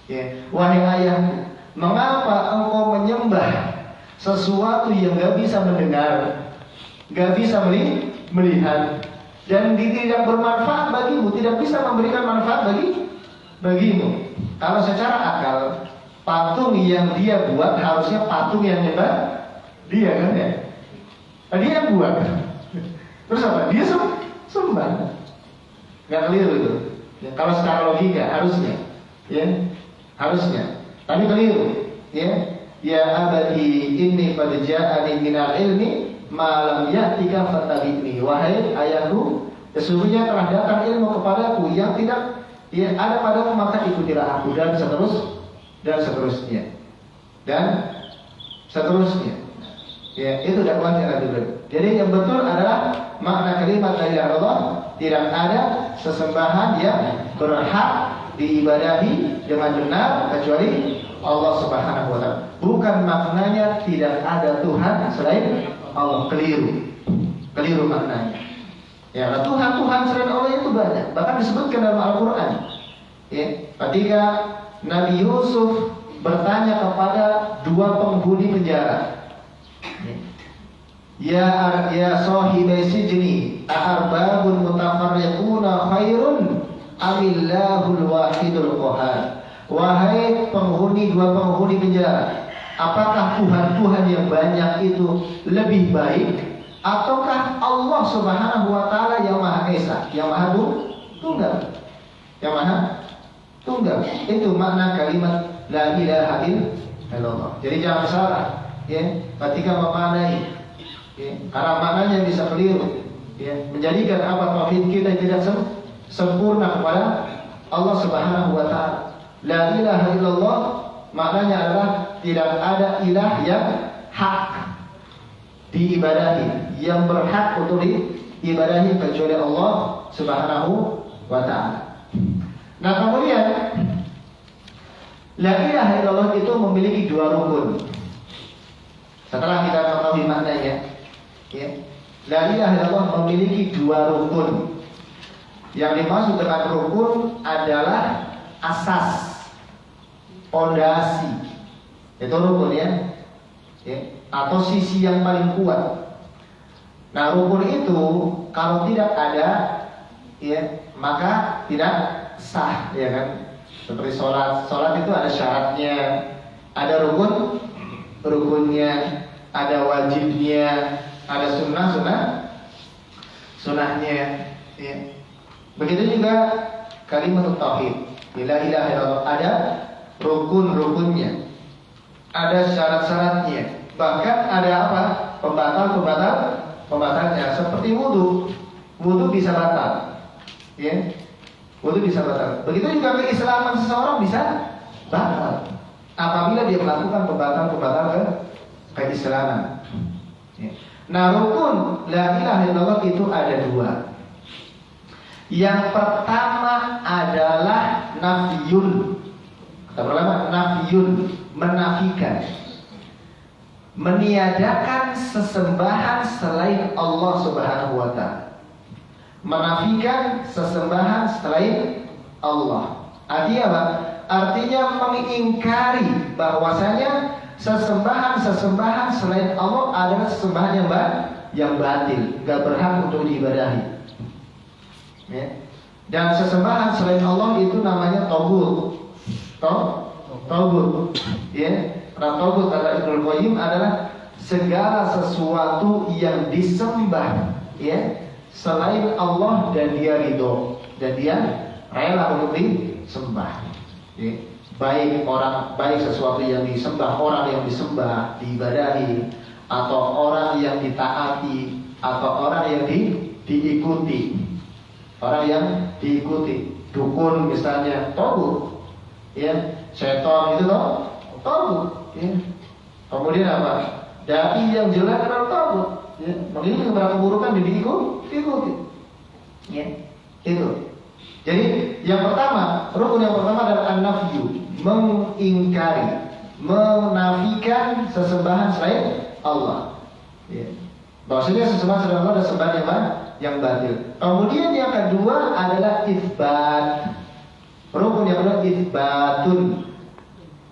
Ya. Wahai ayahku, mengapa engkau menyembah sesuatu yang gak bisa mendengar, gak bisa melihat, dan tidak bermanfaat bagimu, tidak bisa memberikan manfaat bagimu? Kalau secara akal, patung yang dia buat harusnya patung yang nyembah dia, kan ya? Dia yang buat. Terus apa? Dia sembah. Gak keliru itu. Ya, kalau secara logika harusnya, ya, harusnya. Tapi keliru, ya. Ya abadi inni qad ja'ani minal ilmi ma lam ya'tika fattabi'ni. Wahai ayahku, sesungguhnya telah datang ilmu kepadaku yang tidak ada padaku, maka ikutilah aku, dan seterusnya. Ya, itu dakwahnya Nabi Ibrahim. Jadi yang betul adalah makna kalimat la ilaha illallah, tidak ada sesembahan yang berhak diibadahi dengan benar kecuali Allah Subhanahu wa taala. Bukan maknanya tidak ada Tuhan selain Allah. Keliru maknanya. Ya, Tuhan selain Allah itu banyak. Bahkan disebutkan dalam Al-Qur'an. Ya, ketika Nabi Yusuf bertanya kepada dua penghuni penjara. Ya sahibai sijni, a'arbabun mutafarriquna khairun amillahul wahidul qahar. Wahai dua penghuni penjara, apakah Tuhan yang banyak itu lebih baik, ataukah Allah Subhanahu wa taala yang Maha Esa, yang Maha Tunggal? Yang Maha Tunggal. Itu makna kalimat la ilaha illallah. Jadi jangan salah, ya, ketika memaknai, ya, karena maknanya bisa keliru, ya, menjadikan tauhid kita tidak sempurna kepada Allah Subhanahu wa taala. La ilaha illallah maknanya adalah tidak ada ilah yang hak diibadahi, yang berhak untuk diibadahi kecuali Allah Subhanahu wa taala. Nah, kemudian la ilaha illallah itu memiliki dua rukun. Setelah kita mengetahui maknanya, ya, la ilaha illallah memiliki dua rukun. Yang dimaksud dengan rukun adalah asas, pondasi. Itu rukun, ya, atau sisi yang paling kuat. Nah, rukun itu kalau tidak ada, ya, maka tidak sah, ya kan? Seperti sholat itu ada syaratnya, ada rukunnya, ada wajibnya, ada sunnahnya, ya. Begitu juga kalimat tauhid, la ilaha illallah, ada rukun-rukunnya, ada syarat-syaratnya, bahkan ada pembatalnya, seperti wudu bisa batal, ya, wudu bisa batal. Begitu juga keislaman seseorang bisa batal apabila dia melakukan pembatal keislaman. Ya. Nah, rukun la ilaha illallah itu ada dua. Yang pertama adalah nafiyun. Kata ulama, nafiyun, menafikan, meniadakan sesembahan selain Allah Subhanahu wa taala. Menafikan sesembahan selain Allah. Artinya apa? Artinya mengingkari bahwasanya sesembahan selain Allah adalah sesembahan yang batil, gak berhak untuk diibadahi. Ya. Dan sesembahan selain Allah itu namanya taghut. Taghut, ya. Taghut kata Ibnu Qayyim adalah segala sesuatu yang disembah ya selain Allah dan dia ridho dan dia rela untuk disembah ya. Baik sesuatu yang disembah, orang yang disembah, diibadahi, atau orang yang ditaati, atau orang yang diikuti. Orang yang diikuti, dukun misalnya, togut, ya, setan itu toh, togut, ya. Kemudian apa? Dai yang jelek adalah togut, ya. Mengiringi kepada keburukan diikuti, ya, itu. Jadi yang pertama, rukun yang pertama adalah an-nafyu, mengingkari, menafikan sesembahan selain Allah. Ya. Bahwasanya sesembahan selain Allah adalah sembahan yang batil. Kemudian yang kedua adalah itsbat. Rukun yang kedua itsbatun,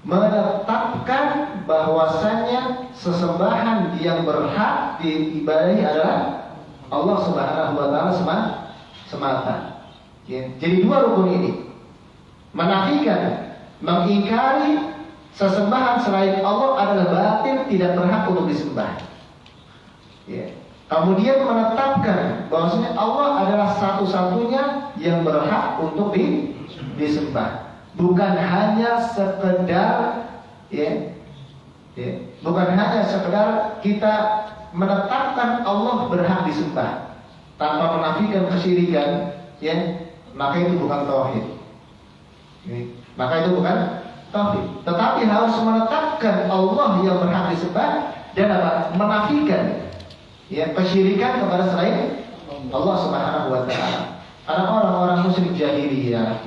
menetapkan bahwasanya sesembahan yang berhak diibadahi adalah Allah Subhanahu wa taala semata. Ya. Jadi dua rukun ini, menafikan, mengingkari sesembahan selain Allah adalah batil, tidak berhak untuk disembah. Ya. Kemudian menetapkan bahwasanya Allah adalah satu-satunya yang berhak untuk disembah, bukan hanya sekedar bukan hanya sekedar kita menetapkan Allah berhak disembah tanpa menafikan kesyirikan, ya, maka itu bukan tauhid. Maka itu bukan tauhid. Tetapi harus menetapkan Allah yang berhak disembah dan apa? Menafikan ya kesyirikan kepada selain Allah Subhanahu wa taala. Karena orang-orang musyrik jahiliyah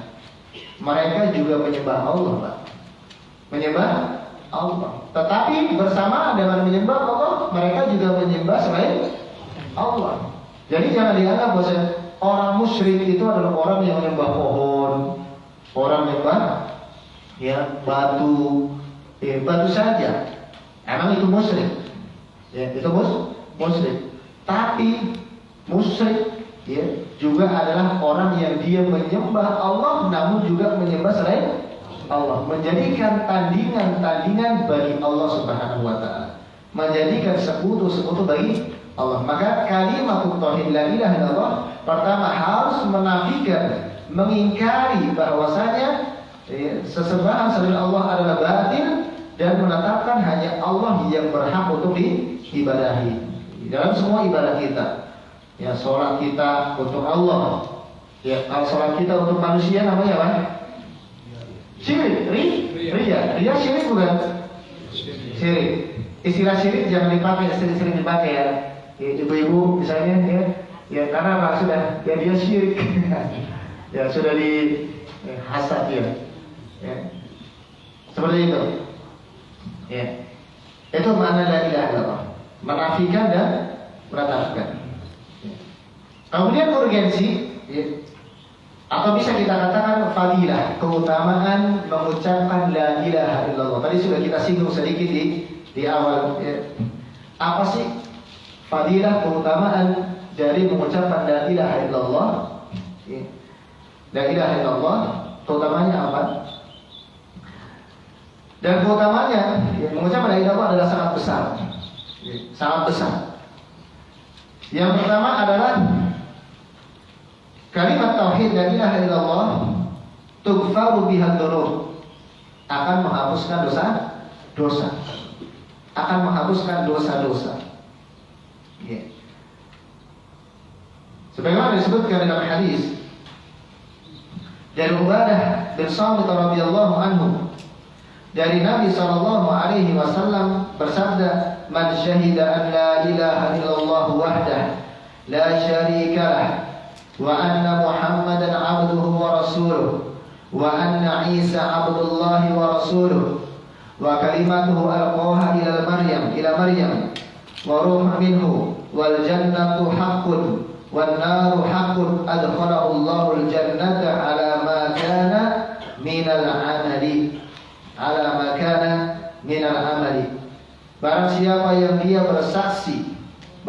mereka juga menyembah Allah, Pak. Menyembah Allah. Tetapi bersama dengan menyembah Allah, mereka juga menyembah selain Allah. Jadi jangan dianggap bahwa orang musyrik itu adalah orang yang menyembah pohon, orang menyembah ya batu saja. Emang itu musyrik. Ya, itu musyrik. Tapi musyrik ya juga adalah orang yang dia menyembah Allah namun juga menyembah selain Allah, menjadikan tandingan-tandingan bagi Allah Subhanahu wa taala, menjadikan sekutu-sekutu bagi Allah. Maka kalimat tauhid la ilaha illallah pertama harus menafikan, mengingkari bahwasanya sesembahan selain Allah adalah batil dan menetapkan hanya Allah yang berhak untuk diibadahi. Dalam semua ibadah kita, ya sholat kita untuk Allah, ya kalau sholat kita untuk manusia namanya apa? Syirik, ria syirik bukan? Syirik. Istilah syirik jangan dipakai, sering dipakai ya. Ibu-ibu misalnya ya karena apa sudah ya dia syirik, ya sudah dihasad ya. Seperti itu. Ya. Itu makna la ilaha illallah. Menafikan dan menetapkan. Kemudian urgensi, ya, atau bisa kita katakan fadilah, keutamaan mengucapkan la ilaha illallah. Tadi sudah kita singgung sedikit di awal. Ya. Apa sih fadilah, keutamaan dari mengucapkan la ilaha illallah? Ya. La ilaha illallah, keutamanya apa? Dan keutamanya, ya, mengucapkan la ilaha illallah adalah sangat besar. Sangat besar. Yang pertama adalah kalimat tauhid la ilaha illallah tughfaru biha dzunub, akan menghapuskan dosa. Akan menghapuskan dosa-dosa. Ya. Sebagaimana disebutkan dalam hadis dari Ubadah bin Samit radhiyallahu anhu, dari Nabi sallallahu alaihi wasallam bersabda, "Man syahida an la ilaha illallah wahdah la syarika lah wa anna Muhammadan 'abduhu wa rasuluh wa anna Isa 'abdullahi wa rasuluh wa kalimatuhu alqaha ila Maryam wa ruhun minhu wal jannatu haqqun wan naru haqqun adkhalahu Allahu al jannata 'ala ma kana minal 'amali." Ala makana minal amali. Barang siapa yang dia bersaksi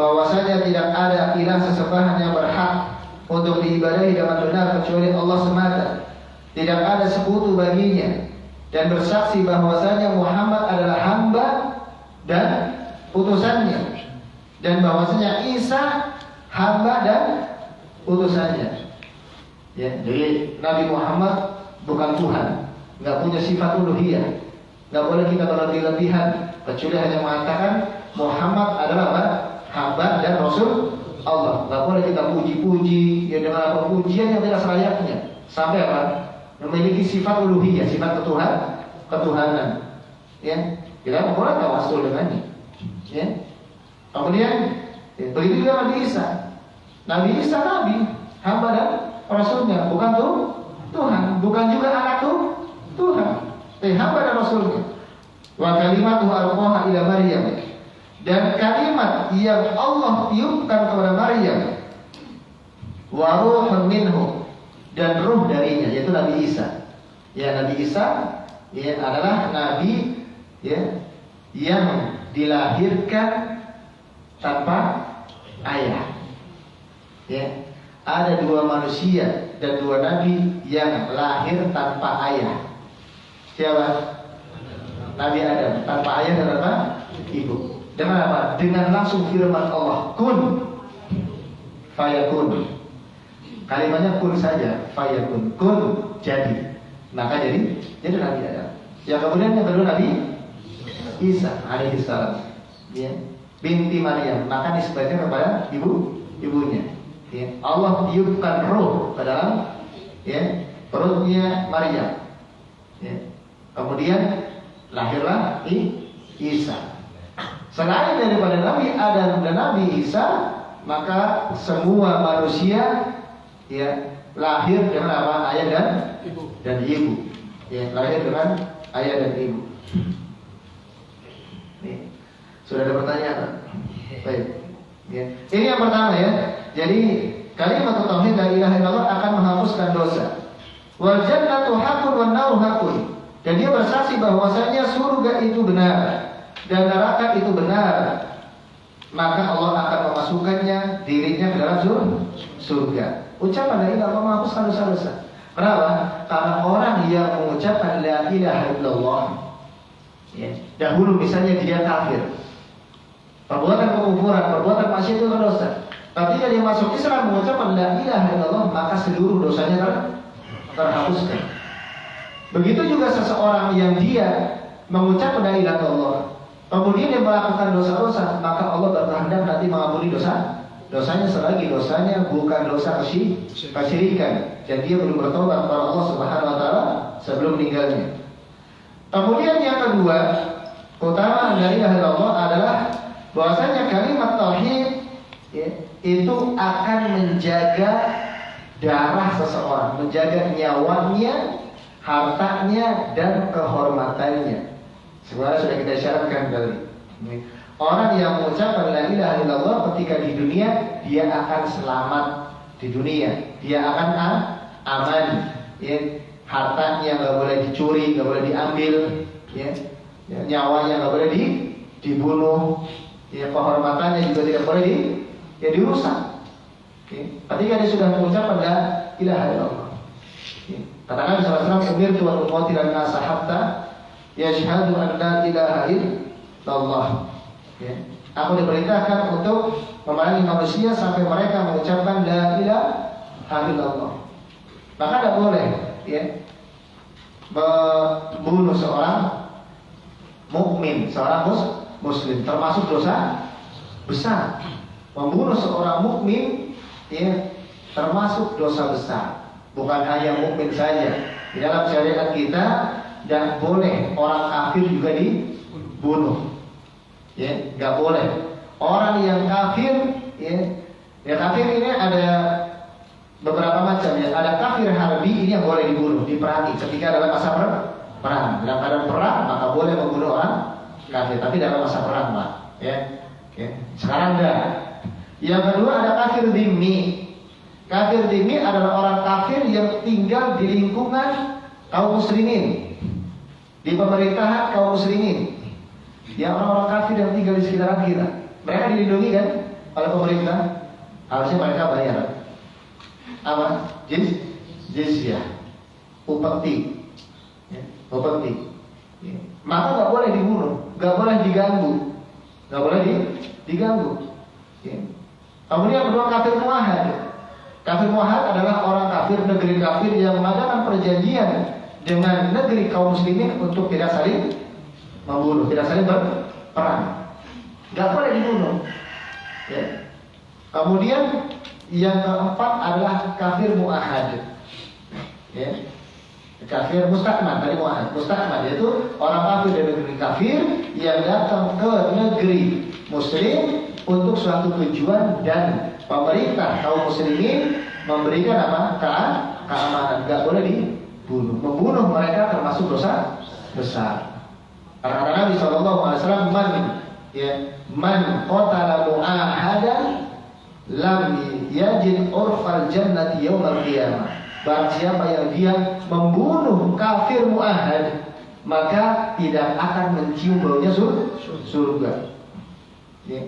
bahwasanya tidak ada ilah sesembahan yang berhak untuk diibadahi dengan benar kecuali Allah semata, tidak ada sekutu baginya, dan bersaksi bahwasanya Muhammad adalah hamba dan utusannya, dan bahwasanya Isa hamba dan utusannya. Ya, jadi Nabi Muhammad bukan Tuhan, nggak punya sifat uluhiyah. Nggak boleh kita berlebih-lebihan, kecuali hanya mengatakan Muhammad adalah apa? Hamba dan Rasul Allah. Nggak boleh kita puji-puji ya dengan pujian yang tidak selayaknya. Sampai apa? Memiliki sifat uluhiyah, sifat ketuhanan. Ya, kita boleh tawasul dengannya. Ya. Kemudian ya, begitu juga Nabi Isa. Nabi Isa nabi, hamba dan Rasulnya, bukan Tuhan, bukan juga anak Tuhan. Hamba dan Rasulnya. Wa kalimatuhu alqaha ila Maryam. Dan kalimat yang Allah tiupkan kepada Maryam, wa ruhun minhu, dan ruh darinya, yaitu Nabi Isa. Ya, Nabi Isa ya adalah nabi ya yang dilahirkan tanpa ayah. Ya, ada dua manusia dan dua nabi yang lahir tanpa ayah. Siapa? Nabi Adam, tanpa ayah dan apa? Ibu. Dengan apa? Dengan langsung firman Allah, kun fayakun. Kalimatnya kun saja, fayakun, kun jadi. Maka jadi Nabi Adam. Yang kemudian yang kedua Nabi Isa alaihissalam, ya, binti Maryam. Maka nisbatnya kepada ibunya. Ya. Allah tiupkan roh ke dalam ya perutnya Maryam. Ya. Kemudian lahirlah Isa. Selain daripada Nabi Adam dan Nabi Isa, maka semua manusia ya lahir dengan apa? Ayah dan ibu. Ya, lahir dengan ayah dan ibu. Nih, sudah ada pertanyaan? Baik. Ya. Ini yang pertama ya. Jadi kalimat tauhid la ilaha illallah akan menghapuskan dosa. Wal jannatu haqqun wan naru haqqun. Dan dia bersaksi bahwasanya surga itu benar dan neraka itu benar. Maka Allah akan memasukkannya dirinya ke dalam surga. Ucapan la ilaha illallah menghapuskan dosa-dosa. Kenapa? Karena orang yang mengucapkan la ilaha illallah ya, dahulu misalnya dia kafir, perbuatan kekufuran, perbuatan maksiat itu dosa. Tapi ketika dia masuk Islam mengucapkan la ilaha illallah, maka seluruh dosanya terhapuskan. Begitu juga seseorang yang dia mengucapkan la ilaha illallah, kemudian dia melakukan dosa-dosa, maka Allah berkehendak nanti mengampuni dosanya selagi dosanya bukan dosa kesyirikan dan dia belum bertobat kepada Allah Subhanahu wa taala sebelum meninggalnya. Kemudian yang kedua, keutamaan la ilaha illallah adalah bahwasanya kalimat tauhid ya, itu akan menjaga darah seseorang, menjaga nyawanya, hartanya dan kehormatannya. Sebenarnya sudah kita syaratkan tadi. Orang yang mengucapkan la ilaha illallah ketika di dunia, dia akan selamat di dunia, dia akan aman. Ya, hartanya nggak boleh dicuri, nggak boleh diambil, ya, nyawanya nggak boleh dibunuh, ya, kehormatannya juga tidak boleh dirusak. Ya. Ketika dia sudah mengucapkan la ilaha illallah. Ya. Kata Nabi SAW, umirtu an uqatila an-nasa hatta yashhadu an la ilaha illallah. Ya. Aku diperintahkan untuk memerangi manusia sampai mereka mengucapkan la ilaha illallah. Maka tidak boleh ya membunuh seorang mukmin, seorang muslim, termasuk dosa besar. Membunuh seorang mukmin ya termasuk dosa besar. Bukan hanya mukmin saja. Di dalam syariat kita dan boleh orang kafir juga dibunuh. Ya, nggak boleh. Orang yang kafir, ya kafir ini ada beberapa macam ya. Ada kafir harbi, ini yang boleh dibunuh, diperangi ketika dalam masa perang. Dalam keadaan perang maka boleh membunuh orang kafir, tapi dalam masa perang Pak. Ya. Sekarang enggak. Yang kedua ada kafir dhimmi. Kafir dhimmi adalah orang kafir yang tinggal di lingkungan kaum muslimin, di pemerintahan kaum muslimin. Ya, orang-orang kafir yang tinggal di sekitaran kita, mereka dilindungi kan oleh pemerintah, harusnya mereka bayar apa? Jizyah, upeti, ya, upeti. Ya. Maka nggak boleh dibunuh, nggak boleh diganggu, nggak boleh diganggu. Ya. Kemudian kedua, kafir muahad. Kafir muahad adalah orang kafir, negeri kafir yang mengadakan perjanjian dengan negeri kaum muslimin untuk tidak saling membunuh, tidak saling berperang. Nggak boleh dibunuh. Ya. Kemudian yang keempat adalah kafir muahad. Ya. Kafir mustakman, tadi muahad. Mustakman yaitu orang kafir dari negeri kafir yang datang ke negeri muslim untuk suatu tujuan dan pemerintah kaum muslimin memberikan apa? Keamanan. Nggak boleh dibunuh. Membunuh mereka termasuk dosa besar. Karena kata Nabi SAW, man qatala mu'ahadan lam yajid urfal jannati yawmal qiyamah. Barang siapa yang dia membunuh kafir mu'ahad, maka tidak akan mencium baunya surga. Ya.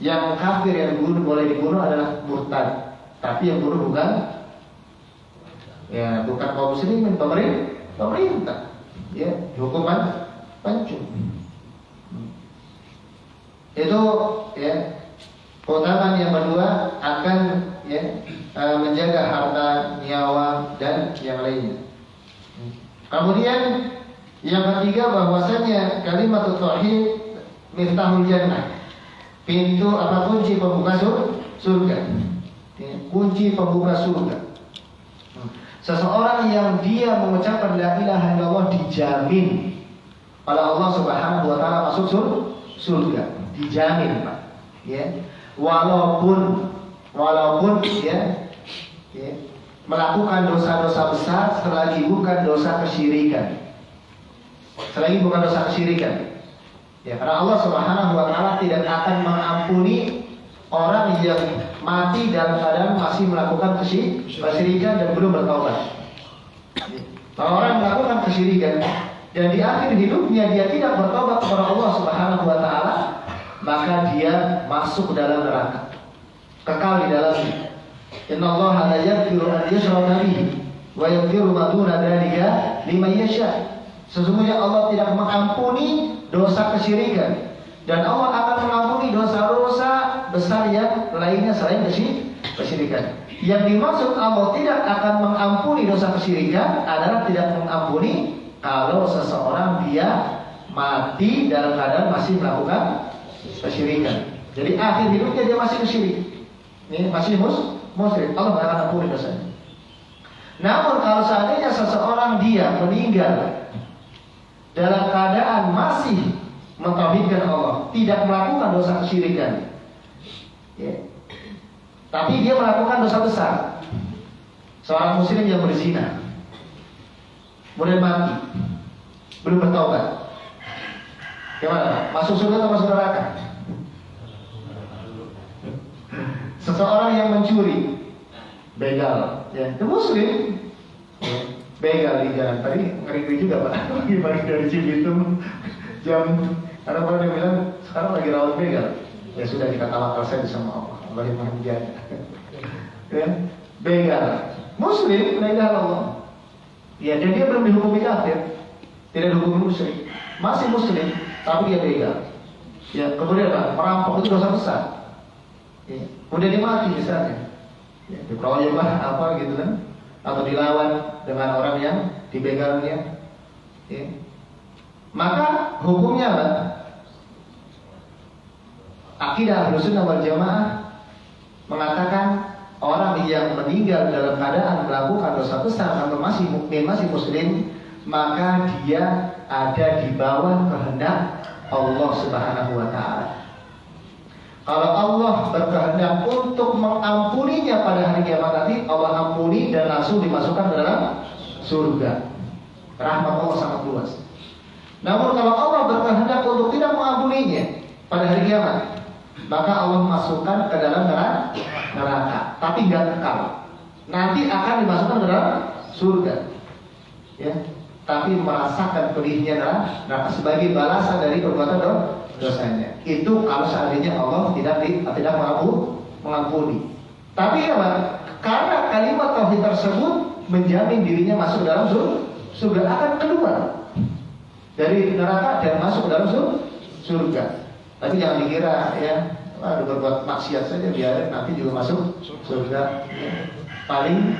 Yang kafir yang boleh dibunuh adalah murtad, tapi yang bunuh bukan kaum muslimin, pemerintah. Ya, hukuman pancung. Itu ya. Keutamaan yang kedua akan menjaga harta, nyawa dan yang lainnya. Kemudian yang ketiga bahwasanya kalimat tauhid miftahul jannah. Pintu kunci pembuka surga. Kunci pembuka surga. Seseorang yang dia mengucapkan la ilaha illallah dijamin oleh Allah Subhanahu wa taala masuk surga. Dijamin, Pak. Ya. Walaupun melakukan dosa-dosa besar selagi bukan dosa kesyirikan. Ya, karena Allah Subhanahu wa taala tidak akan mengampuni orang yang mati dalam keadaan masih melakukan kesyirikan dan belum bertaubat. Kalau orang melakukan kesyirikan dan di akhir hidupnya dia tidak bertaubat kepada Allah Subhanahu wa taala, maka dia masuk dalam neraka, kekal di dalamnya. Innallaha la yaghfiru an yushraka bihi wa yaghfiru ma duna dzalika liman yasha. Sesungguhnya Allah tidak mengampuni dosa kesyirikan dan Allah akan mengampuni dosa-dosa besar yang lainnya selain kesyirikan. Yang dimaksud Allah tidak akan mengampuni dosa kesyirikan adalah tidak mengampuni kalau seseorang dia mati dalam keadaan masih melakukan kesyirikan. Jadi akhir hidupnya dia masih kesyirikan. Ini masih musyrik. Allah tidak akan ampuni dosanya. Namun kalau seandainya seseorang dia meninggal dalam keadaan masih mentauhidkan Allah, tidak melakukan dosa kesyirikan, tapi dia melakukan dosa besar. Seorang muslim yang berzina, kemudian mati, belum bertaubat, gimana? Masuk surga atau masuk neraka? Seseorang yang mencuri, begal, itu muslim, begal di jalan. Tadi ngeri juga Pak, pagi dari Cibitung jam, ada orang yang bilang sekarang lagi rawat begal. Ya sudah, kita tawakal saja sama Allah. Allah yang maha menjaga. Begal, muslim, begal Allah. Ya, dan dia belum dihukumi kafir, tidak dihukumi musyrik, masih muslim, tapi dia begal. Ya, kemudian merampok itu dosa besar. Ya, kemudian dia mati misalnya, ya, dikeroyok apa gitu kan, atau dilawan dengan orang yang dibegalnya. Ya. Maka hukumnya apa? Akidah Ahlussunnah wal Jamaah mengatakan orang yang meninggal dalam keadaan melakukan dosa besar atau masih mukmin, masih muslim, maka dia ada di bawah kehendak Allah Subhanahu wa taala. Kalau Allah berkehendak untuk mengampuninya pada hari kiamat nanti, Allah ampuni dan langsung dimasukkan ke dalam surga. Rahmat Allah sangat luas. Namun kalau Allah berkehendak untuk tidak mengampuninya pada hari kiamat, maka Allah masukkan ke dalam neraka, tapi nggak kekal. Nanti akan dimasukkan ke dalam surga, ya. Tapi merasakan pedihnya neraka sebagai balasan dari perbuatan dosanya. Itu kalau seandainya Allah tidak mengampuni. Tapi apa? Karena kalimat tauhid tersebut menjamin dirinya masuk dalam surga, akan keluar dari neraka dan masuk ke dalam surga. Tapi jangan dikira ya, aduh berbuat maksiat saja biar nanti juga masuk surga. Paling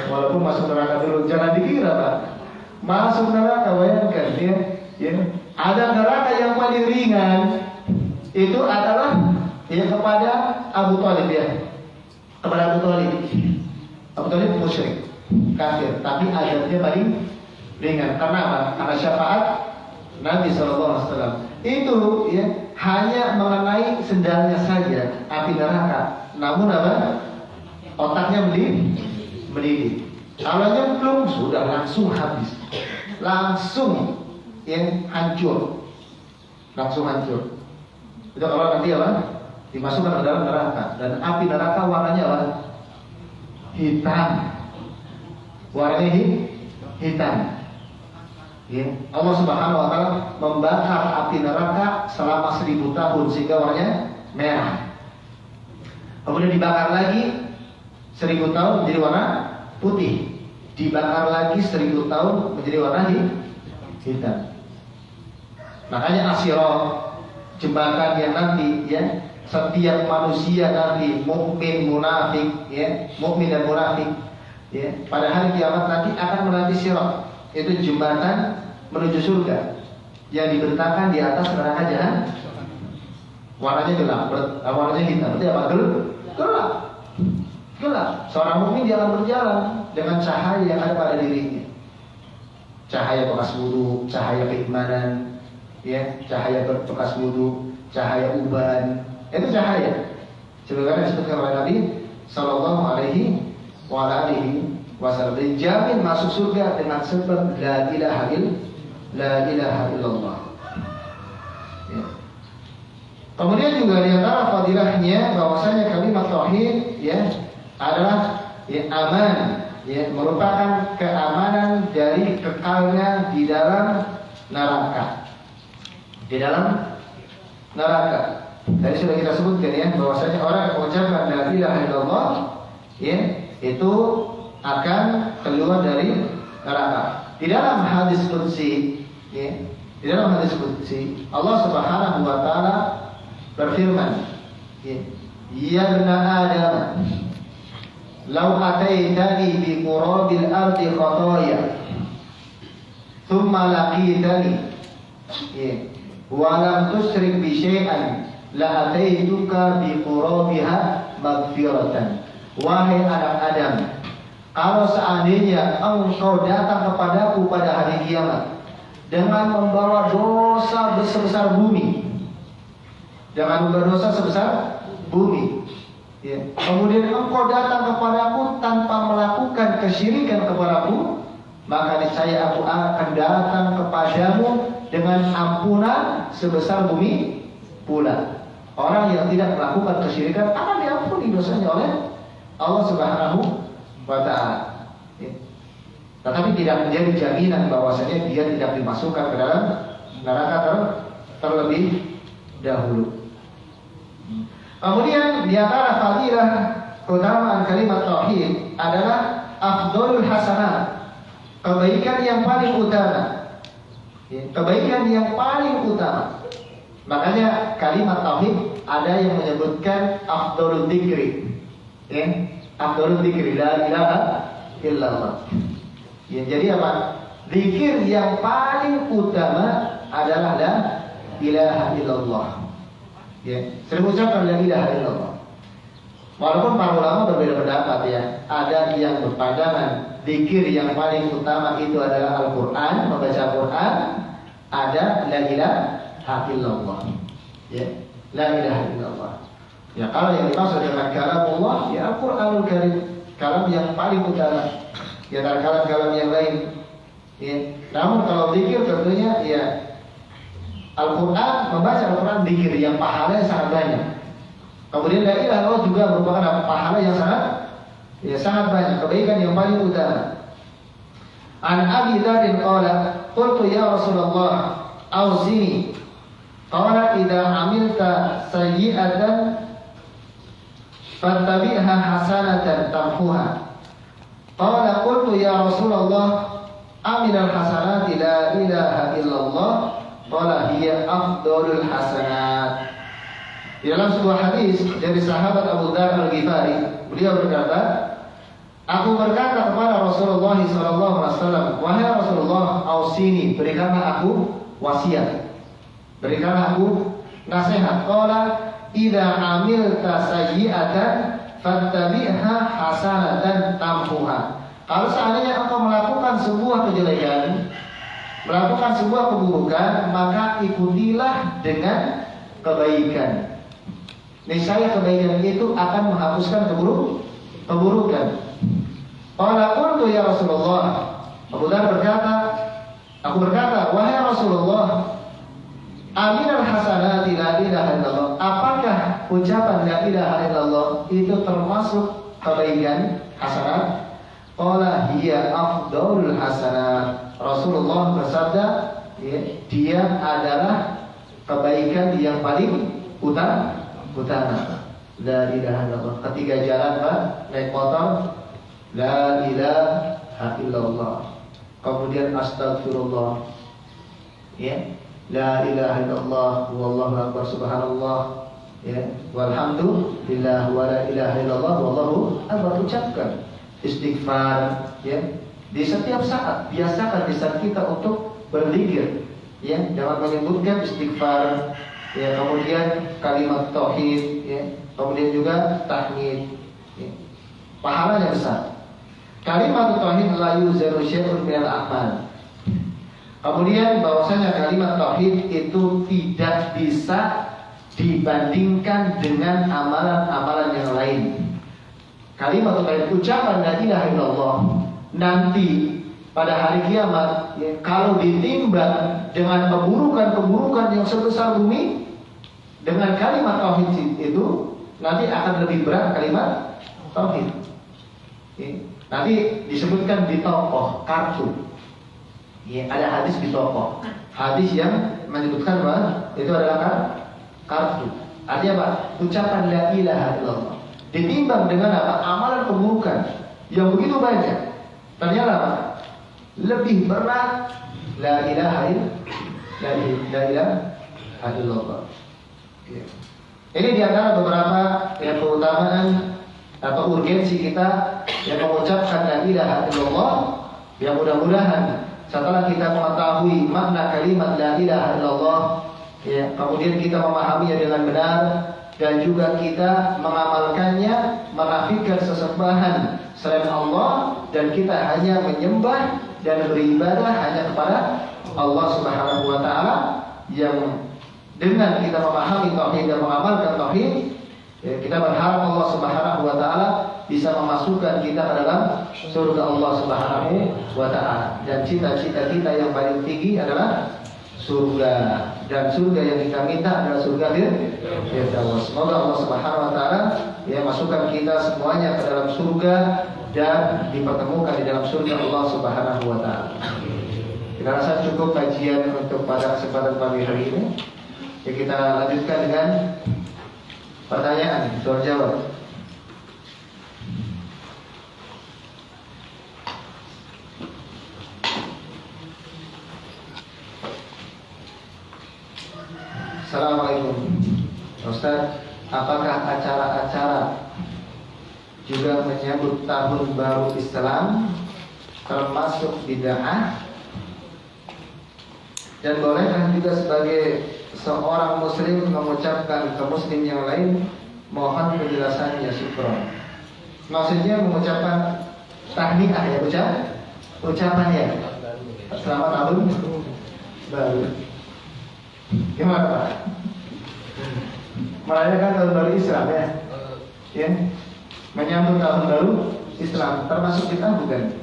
walaupun masuk neraka dulu, jangan dikira Pak. Masuk neraka bayangkan ya. Ada neraka yang paling ringan itu adalah ya kepada Abu Thalib ya. Kepada Abu Thalib. Abu Thalib musyrik, kafir, tapi azabnya paling ringan. Karena apa? Karena syafaat Nabi SAW. Itu ya hanya mengenai sendalnya saja api neraka. Namun apa? Otaknya mendidih. Kalau nyemplung sudah langsung habis, langsung yang hancur, langsung hancur. Itu kalau nanti apa? Dimasukkan ke dalam neraka dan api neraka warnanya apa? Hitam. Warnanya hitam. Ya. Allah Subhanahu wa taala membakar api neraka selama 1000 tahun sehingga warnanya merah. Kemudian dibakar lagi 1000 tahun menjadi warna putih. Dibakar lagi 1000 tahun menjadi warna hitam. Makanya As-Sirat, jembatan yang nanti ya setiap manusia nanti mukmin munafik ya, mukmin dan munafik ya, pada hari kiamat nanti akan melewati sirat. Itu jembatan menuju surga yang dibentangkan di atas neraka jahanam. Warnanya gelap, warnanya hitam. Berarti apa? Gelap. Seorang mukmin dia akan berjalan dengan cahaya yang ada pada dirinya. Cahaya bekas wudu, cahaya keimanan, ya, cahaya bekas wudu, cahaya uban. Itu cahaya. Sebagaimana disebutkan oleh Nabi Sallallahu Alaihi Wasallam, dijamin masuk surga dengan sebab la ilaha illallah. Ya. Kemudian juga di antara fadilahnya bahwasanya kalimat tauhid ya adalah ya aman, ya merupakan keamanan dari kekalnya di dalam neraka. Di dalam neraka. Tadi sudah kita sebutkan ya bahwasanya orang yang mengucapkan la ilaha illallah ya itu akan keluar dari neraka. Di dalam hadis qudsi ya, di dalam hadis qudsi Allah Subhanahu wa taala berfirman ya ibna Adam law ataitani bi qurabil ardi khataya thumma laqitani ya wa lam tusyrik bi syai'an la ataituka bi qurabiha maghfiratan. Wahai anak Adam, kalau seandainya engkau datang kepadaku pada hari kiamat dengan membawa dosa sebesar bumi, dengan membawa dosa sebesar bumi, ya. Kemudian engkau datang kepadaku tanpa melakukan kesyirikan kepadaku, maka niscaya aku akan datang kepadamu dengan ampunan sebesar bumi pula. Orang yang tidak melakukan kesyirikan akan diampuni dosanya oleh Allah Subhanahu wa ta'ala. Ya. Tetapi tidak menjadi jaminan bahwasanya dia tidak dimasukkan ke dalam neraka terlebih dahulu. Kemudian di antara fadilah keutamaan kalimat tauhid adalah afdhalul hasanat, kebaikan yang paling utama. Ya, kebaikan yang paling utama. Makanya kalimat tauhid ada yang menyebutkan afdhalul dzikri. Ya, afdhalul dzikri la ilaha illallah. Ya, jadi apa? Zikir yang paling utama adalah la ilaha illallah. Ya, sering ucapkan la ilaha illallah. Walaupun para ulama berbeda pendapat ya. Ada yang berpandangan zikir yang paling utama itu adalah Al-Qur'an, membaca Al-Qur'an. Ada la ilaha illallah. Ya, la ilaha illallah. Ya, kalau yang dimaksud dengan kalamullah ya Al-Qur'anul Karim, kalam yang paling utama. Ya, dari kalam-kalam yang lain. Ya. Namun kalau zikir tentunya ya Al-Quran, membaca Al-Quran zikir yang pahalanya sangat banyak. Kemudian la ilaha illallah juga merupakan pahala yang sangat banyak, kebaikan yang paling utama. An Abi Dzar qala qultu ya Rasulullah auzini qala idza amilta sayyi'atan fattabi'ha hasanatan tamhuha. Qala qultu ya Rasulullah aminal hasanati la ilaha illallah qala hiya afdalul hasanat. Di dalam sebuah hadis dari sahabat Abu Dzar Al-Ghifari, beliau berkata, aku berkata kepada Rasulullah SAW, wahai Rasulullah, ausini, berikanlah aku wasiat, berikanlah aku nasihat. Qala idza amilta sayyi'atan fattabi'ha hasanatan tamhuha. Kalau seandainya engkau melakukan sebuah kejelekan, melakukan sebuah keburukan, maka ikutilah dengan kebaikan. Niscaya kebaikan itu akan menghapuskan keburukan. Qala qultu ya Rasulullah. Abu Dzar berkata, aku berkata, wahai Rasulullah, aminal hasanati la ilaha illallah. Apakah ucapan la ilaha illallah itu termasuk kebaikan hasanat? Qala hiya afdalul hasanat. Rasulullah bersabda, ya, dia adalah kebaikan yang paling utama. La ilaha illallah. Ketika jalan, Pak, naik motor, la ilaha illallah. Kemudian astagfirullah. Ya. La ilaha illallah wallahu akbar subhanallah. Ya. Walhamdulillah wa la ilaha illallah wallahu akbar. Ucapkan istighfar, ya. Di setiap saat biasakan lisan kita untuk berzikir, ya, jangan menyebutkan istighfar. Ya, kemudian kalimat tauhid, ya, kemudian juga tahmid, ya. Pahalanya besar. Kalimat tauhid la yuzaru syai'un minal a'mal. Kemudian bahwasanya kalimat tauhid itu tidak bisa dibandingkan dengan amalan-amalan yang lain. Kalimat tauhid, ucapan la ilaha illallah, nanti pada hari kiamat, ya, kalau ditimbang dengan keburukan-keburukan yang sebesar bumi, dengan kalimat tauhid itu nanti akan lebih berat kalimat tauhid. Ya, nanti disebutkan di tokoh kartu. Ya, ada hadis di tokoh, hadis yang menyebutkan bahwa itu adalah kartu. Artinya apa? Ucapan la ilaha illallah ditimbang dengan apa? Amalan keburukan yang begitu banyak, ternyata apa? Lebih berat la ilaha illallah. Ya. Ini diantara beberapa yang keutamaan atau urgensi kita yang mengucapkan la ilaha illallah. Yang mudah-mudahan setelah kita mengetahui makna kalimat la ilaha illallah, ya, kemudian kita memahaminya dengan benar dan juga kita mengamalkannya, menafikan sesembahan selain Allah, dan kita hanya menyembah dan beribadah hanya kepada Allah Subhanahu wa taala. Yang dengan kita memahami tauhid dan mengamalkan tauhid, ya, kita berharap Allah Subhanahu wa taala bisa memasukkan kita ke dalam surga Allah Subhanahu wa taala. Dan cita-cita kita yang paling tinggi adalah surga, dan surga yang kita minta adalah surga Firdaus. Semoga Allah Subhanahu wa taala ya masukkan kita semuanya ke dalam surga dan dipertemukan di dalam surga Allah Subhanahu wa taala. Kita rasa cukup kajian untuk pada kesempatan pagi hari ini. Ya, kita lanjutkan dengan pertanyaan, soal jawab. Assalamualaikum Ustaz, apakah acara-acara juga menyambut tahun baru Islam termasuk bid'ah? Dan bolehkah juga sebagai seorang muslim mengucapkan ke muslim yang lain? Mohon penjelasannya, syukron. Maksudnya mengucapkan tahniah, ya, ucapan ya, selamat tahun baru. Gimana Pak? Merayakan tahun baru Islam, ya, ya, menyambut tahun baru Islam termasuk kita bukan?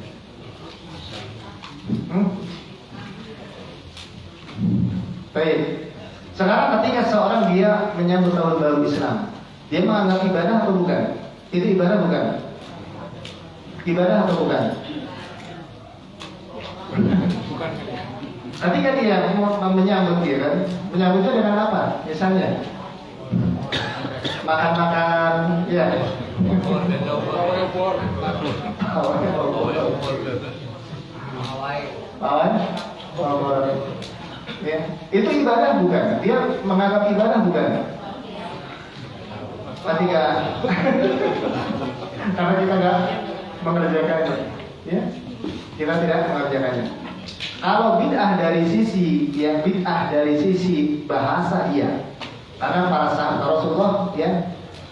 Baik. Sekarang ketika seorang dia menyambut tahun baru Islam, dia menganggap ibadah atau bukan? Itu ibadah bukan? Ibadah atau bukan? Bukan. Ketika dia menyambut dia kan, menyambutnya dengan apa? Misalnya makan-makan, ya. Pawai. Ya, itu ibadah bukan? Dia menganggap ibadah bukan? Ketika karena kita nggak mengerjakannya, ya, kita tidak mengerjakannya. Kalau bid'ah dari sisi bahasa, iya, karena para sahabat Rasulullah,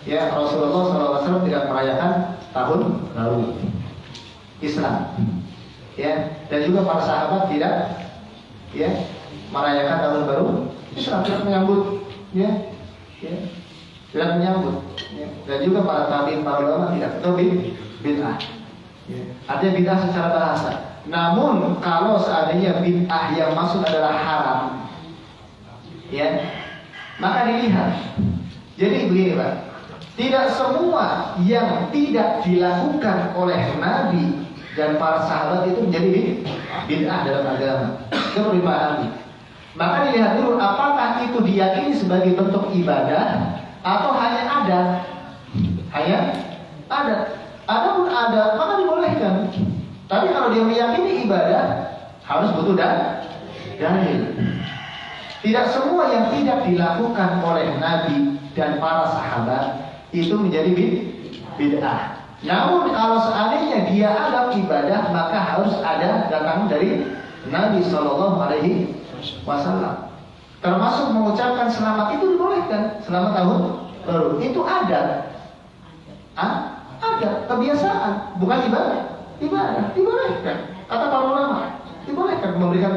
ya Rasulullah SAW tidak merayakan tahun baru Islam, ya, dan juga para sahabat tidak, ya, merayakan tahun baru Islam, tidak menyambut, ya, tidak menyambut, ya. Dan juga para tabi'in, para ulama tidak, itu bid'ah, ya. Artinya bid'ah secara bahasa. Namun kalau seandainya bid'ah yang maksud adalah haram, ya, maka dilihat. Jadi begini Pak, tidak semua yang tidak dilakukan oleh Nabi dan para sahabat itu menjadi bid'ah dalam agama. Itu perlu dipahami. Maka dilihat dulu apakah itu diyakini sebagai bentuk ibadah atau hanya adat. Hanya adat. Adapun adat maka dibolehkan. Tapi kalau dia meyakini ibadah harus butuh dalil. Tidak semua yang tidak dilakukan oleh Nabi dan para sahabat itu menjadi bid'ah. Namun kalau seandainya dia anggap ibadah maka harus ada datang dari Nabi SAW. Termasuk mengucapkan selamat itu dibolehkan, selamat tahun baru. Itu adat, adat kebiasaan, bukan ibadah. Ibadah dibolehkan. Kata para ulama dibolehkan memberikan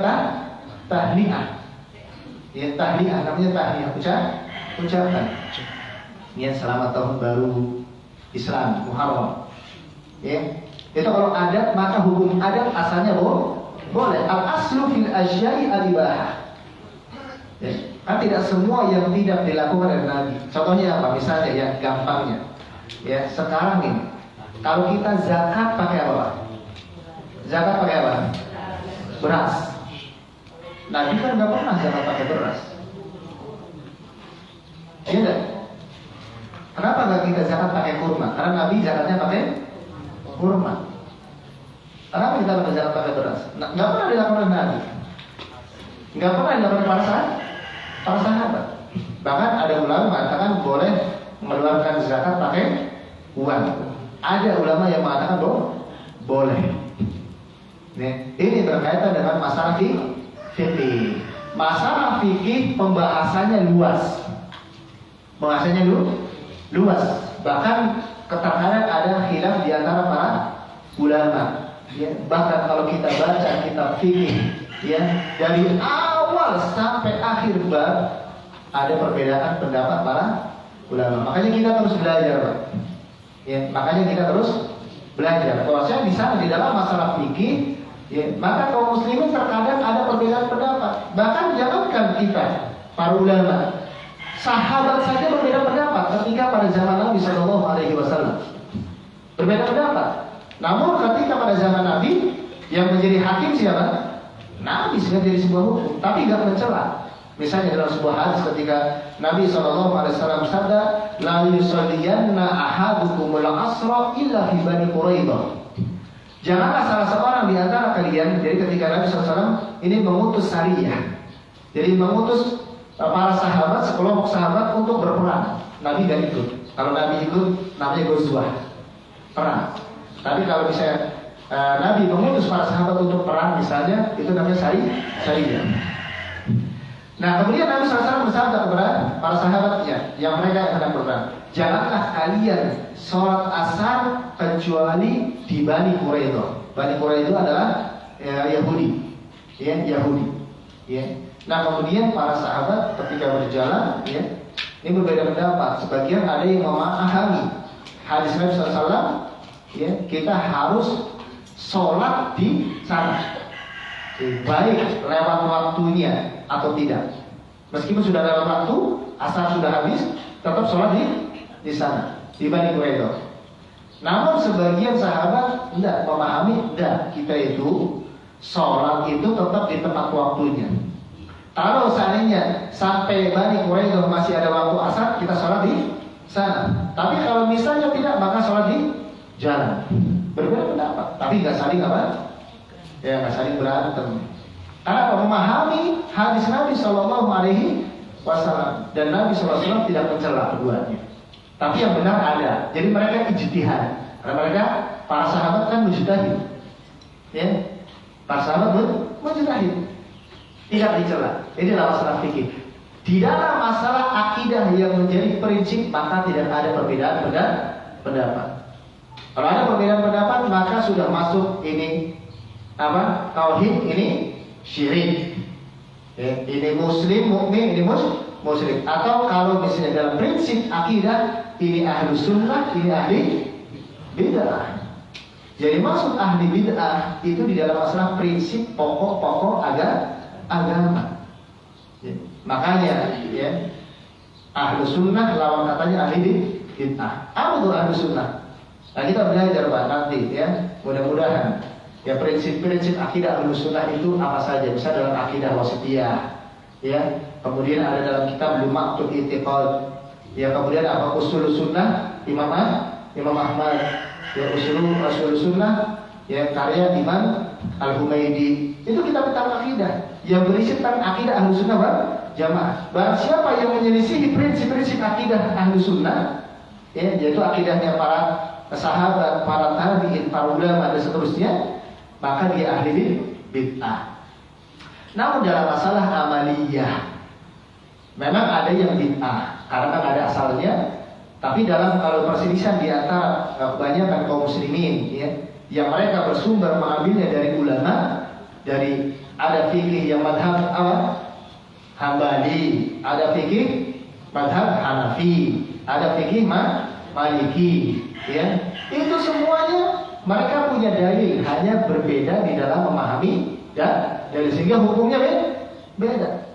tahniah. Ya, tahniah namanya tahniah, ucapan. Ya, selamat tahun baru Islam Muharram. Ya, itu kalau adat maka hukum adat asalnya boleh. Al aslu fil asya'i al-ibahah. Ya, kan tidak semua yang tidak dilakukan oleh Nabi. Contohnya apa? Misalnya ya, gampangnya. Ya, sekarang ini kalau kita zakat pakai apa? Zakat pakai apa? Beras. Nabi kan nggak pernah zakat pakai beras. Iya enggak? Kenapa nggak kita zakat pakai kurma? Karena Nabi zakatnya pakai kurma. Kenapa kita pakai zakat pakai beras? Nggak pernah dilakukan oleh Nabi. Nggak pernah dilakukan oleh para sahabat. Bahkan ada ulama mengatakan boleh mengeluarkan zakat pakai uang. Ada ulama yang mengatakan boleh. Nih, ini berkaitan dengan masalah fikih. Masalah fikih pembahasannya luas. Pembahasannya luas. Bahkan terkadang ada khilaf di antara para ulama. Ya, bahkan kalau kita baca kitab fikih, ya, dari awal sampai akhir bab ada perbedaan pendapat para ulama. Makanya kita terus belajar, Pak. Ya, makanya kita terus belajar. Bahwasanya di sana di dalam masalah fikih, ya, maka kaum muslimin terkadang ada perbedaan pendapat. Bahkan jangankan kita, para ulama, sahabat saja berbeda pendapat ketika pada zaman Nabi SAW. Berbeda pendapat. Namun ketika pada zaman Nabi yang menjadi hakim siapa? Nabi sudah jadi sebuah hukum, tapi tidak mencela. Misalnya dalam sebuah hadis ketika Nabi SAW bersabda, la yusalliyanna ahadukumul asra illa fi Bani Quraidah. Janganlah salah seorang di antara kalian, jadi ketika Nabi SAW ini mengutus sariyah, jadi mengutus para sahabat, sekelompok sahabat untuk berperang. Nabi gak ikut. Kalau Nabi ikut namanya ghazwah, perang. Tapi kalau misalnya Nabi mengutus para sahabat untuk perang misalnya, itu namanya sariyah. Nah kemudian Nabi SAW bersabda kepada para sahabatnya yang mereka yang hendak berperang, janganlah kalian sholat asar kecuali di Bani Quraidah. Bani Quraidah adalah Yahudi, ya, Yahudi. Ya. Nah kemudian para sahabat ketika berjalan, ya, ini berbeda pendapat. Sebagian ada yang memahami hadis Nabi SAW, ya, kita harus sholat di sana, baik lewat waktunya atau tidak. Meskipun sudah lewat waktu, asar sudah habis, tetap sholat di sana, di Bani Quraidah. Namun sebagian sahabat tidak memahami, tidak, kita itu sholat itu tetap di tempat waktunya. Kalau seandainya sampai Bani Quraidah masih ada waktu asar, kita sholat di sana. Tapi kalau misalnya tidak, maka sholat di jalan. Berbeda pendapat, tapi nggak saling apa? Ya, nggak saling berantem. Karena memahami hadis Nabi Shallallahu Alaihi Wasallam, dan Nabi SAW tidak mencela keduanya. Tapi yang benar ada. Jadi mereka ijtihad. Karena mereka para sahabat kan mujtahid. Ya, para sahabat mujtahid. Tidak dicela. Ini adalah masalah fikih. Di dalam masalah akidah yang menjadi prinsip, maka tidak ada perbedaan pendapat. Kalau ada perbedaan pendapat, maka sudah masuk ini apa? Tauhid, ini syirik. Ya, ini muslim, mukmin, ini musyrik. Atau kalau misalnya dalam prinsip akidah, ini ahli sunnah, ini ahli bid'ah. Jadi maksud ahli bid'ah itu di dalam masalah prinsip pokok-pokok agama. Ya, makanya ya, ahli sunnah lawan katanya ahli bid'ah. Apa itu ahli sunnah? Nah, kita belajar Pak nanti ya, mudah-mudahan ya prinsip-prinsip akidah ahli sunnah itu apa saja. Bisa dalam akidah wasitiyah, ya. Kemudian ada dalam kitab Lumatul I'tiqad. Ya, kemudian apa usul sunnah Imam Ahmad. Ya, usul sunnah ya karya Imam Al-Humaidi. Itu kitab-kitab akidah yang berisi tentang akidah ahli sunnah wal jamaah. Barang siapa yang menyelisihi prinsip-prinsip akidah ahli sunnah, ya, yaitu akidahnya para sahabat, para tabi'in, para ulama dan seterusnya, maka dia ahli bid'ah. Namun dalam masalah amaliyah, memang ada yang bid'ah karena kan ada asalnya. Tapi dalam kalau perselisihan di antara kebanyakan kaum muslimin, ya, yang mereka bersumber mengambilnya dari ulama, dari ada fikih yang madhab Hambali, ada fikih madhab Hanafi, ada fikih Maliki, ya. Itu semuanya mereka punya dalil, hanya berbeda di dalam memahami dan dari sehingga hukumnya beda.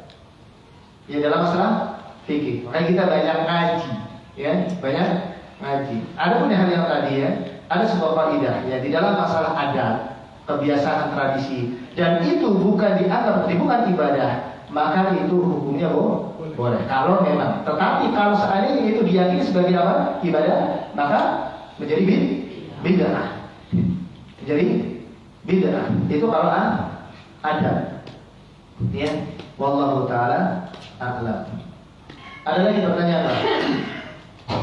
Ya, dalam masalah fikih. Makanya kita banyak ngaji, ya, banyak ngaji. Ada pun hal yang tadi ya, ada sebuah kaidah ya di dalam masalah adat, kebiasaan, tradisi, dan itu bukan dianggap bukan ibadah, maka itu hukumnya boleh. Kalau memang, tetapi kalau seandainya itu diyakini sebagai apa? Ibadah, maka menjadi bid'ah. Jadi bid'ah itu kalau ada. Ya, wallahu taala a'lam. Ada lagi pertanyaan, Pak?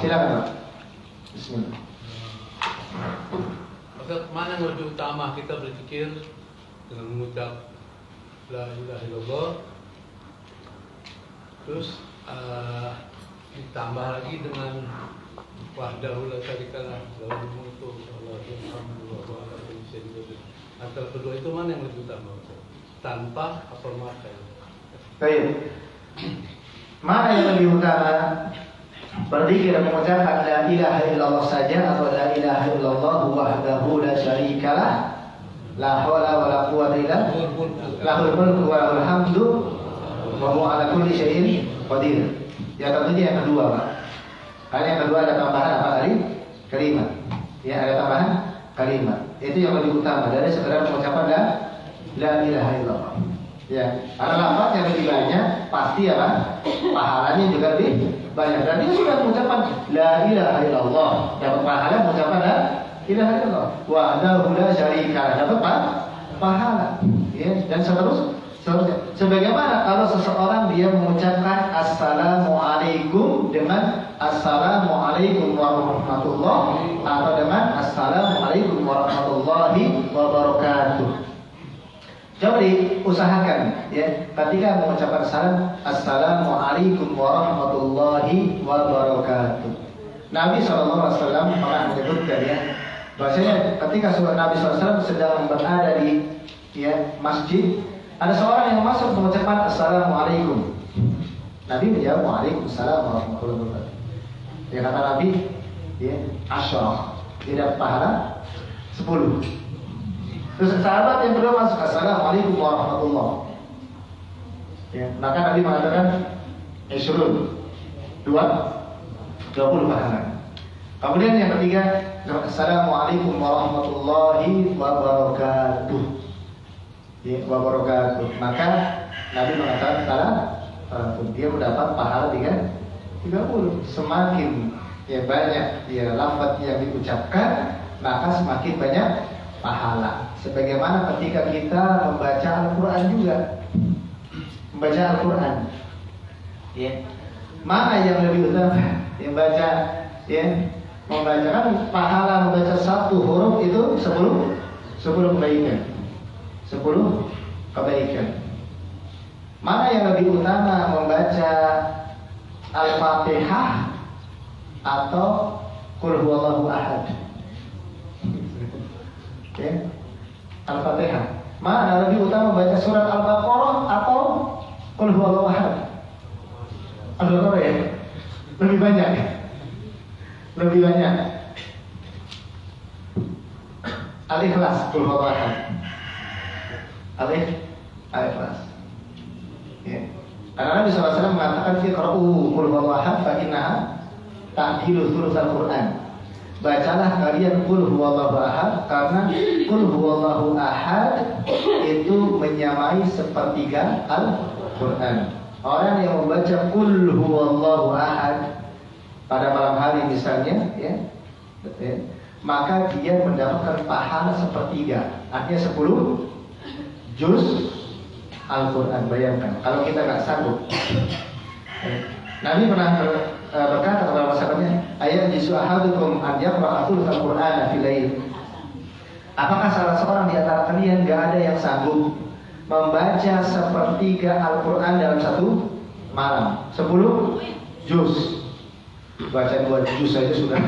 Silakan, Pak. Bismillah. Maka mana yang lebih utama kita berpikir dengan mengucap la ilaha illallah, terus ditambah lagi dengan wahdahu la syarikalah lahul mulku wa lahul hamdu wa huwa ala kulli syai'in qadir. Antara kedua itu mana yang lebih utama? Tanpa apa maka? Baik. Mana yang lebih utama? Berzikir dan mengucapkan la ilaha illallah saja atau la ilaha illallah wahdahu la syarikalah la haula wala quwwata illa lahul mulku wa lahul hamdu wa huwa ala kulli syai'in qadir. Ya, tentunya yang kedua, Pak. Karena yang kedua ada tambahan apa tadi? Kalimat. Ya, ada tambahan kalimat. Itu yang lebih utama dari sekedar mengucapkan la ilaha illallah. Ya, karena lafaznya lebih banyak, pasti apa? Pahalanya juga lebih banyak. Dan dia sudah mengucapkan la ilaha illallah, dapat pahala mengucapkan la ilaha illallah. Wahdahu la syarika, dapat pahala. Ya, dan seterusnya. Sebagaimana kalau seseorang dia mengucapkan assalamualaikum dengan assalamualaikum warahmatullahi atau dengan assalamualaikum warahmatullahi wabarakatuh. Coba diusahakan ya, ketika mengucapkan salam assalamualaikum warahmatullahi wabarakatuh. Nabi SAW pernah menyebutkan ya, bahwasanya ketika Nabi SAW sedang berada di masjid, ada seorang yang masuk mengucapkan assalamualaikum. Nabi menjawab waalaikumsalam warahmatullahi wabarakatuh. Ya, kata Nabi, ya, asyarah, tidak pahala 10. Terus sahabat yang kedua masuk assalamualaikum warahmatullahi. Ya, maka Nabi mengatakan isyrun 20 pahala. Kemudian yang ketiga assalamualaikum warahmatullahi wabarakatuh. Ya, wabarakatuh. Maka Nabi mengatakan salam, dia mendapat pahala 30. Semakin ya banyak ya lafaz yang diucapkan, maka semakin banyak pahala. Sebagaimana ketika kita membaca Al-Quran juga, membaca Al-Quran. Ya. Mana yang lebih utama? Yang baca, ya, membacakan pahala membaca satu huruf itu 10 kebaikan. 10 kebaikan. Mana yang lebih utama, membaca Al-Fatihah atau Qul huwallahu ahad? Ya. Al-Fatihah. Mana lebih utama, membaca surat Al-Baqarah atau Qul huwallahu ahad? Al-Baqarah ya? Lebih banyak. Lebih banyak. Al-Ikhlas, Qul huwallahu ahad. Al-Ikhlas. Ya. Karena Nabi SAW mengatakan Iqra'u Qul huwallahu ahad fa innaha ta'dilu thulutsal Qur'an. Bacalah kalian Qul huwallahu ahad, karena Qul huwallahu ahad itu menyamai sepertiga Al-Qur'an. Orang yang membaca Qul huwallahu ahad pada malam hari misalnya, ya, maka dia mendapatkan pahala sepertiga, artinya 10 juz Al-Quran. Bayangkan kalau kita nggak sanggup. Nabi pernah berkata kepada sahabatnya, ayat jisu ahadukum an yaqra'a thulutsal Qur'ana fil lail. Apakah salah seorang di antara kalian nggak ada yang sanggup membaca sepertiga Al-Quran dalam satu malam? 10 juz. Baca 2 juz saja sudah.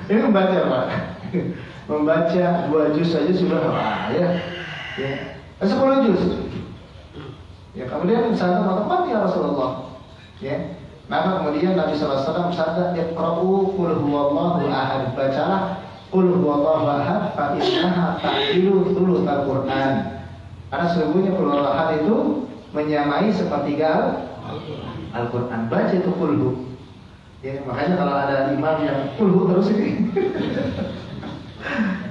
Ini membaca Pak. Membaca 2 juz saja sudah, ya. 10 juz. Ya, kemudian sahabat mengatakan, ya Rasulullah. Ya. Maka kemudian Nabi SAW bersabda, Iqra'u Qul huwallahu ahad. Bacalah Qul huwallahu ahad fa innaha ta'dilu thulutsal Qur'an. Karena sesungguhnya Qul huwallahu ahad itu menyamai sepertiga Al-Quran. Baca itu Qul. Ya, makanya kalau ada imam yang Qul terus ini.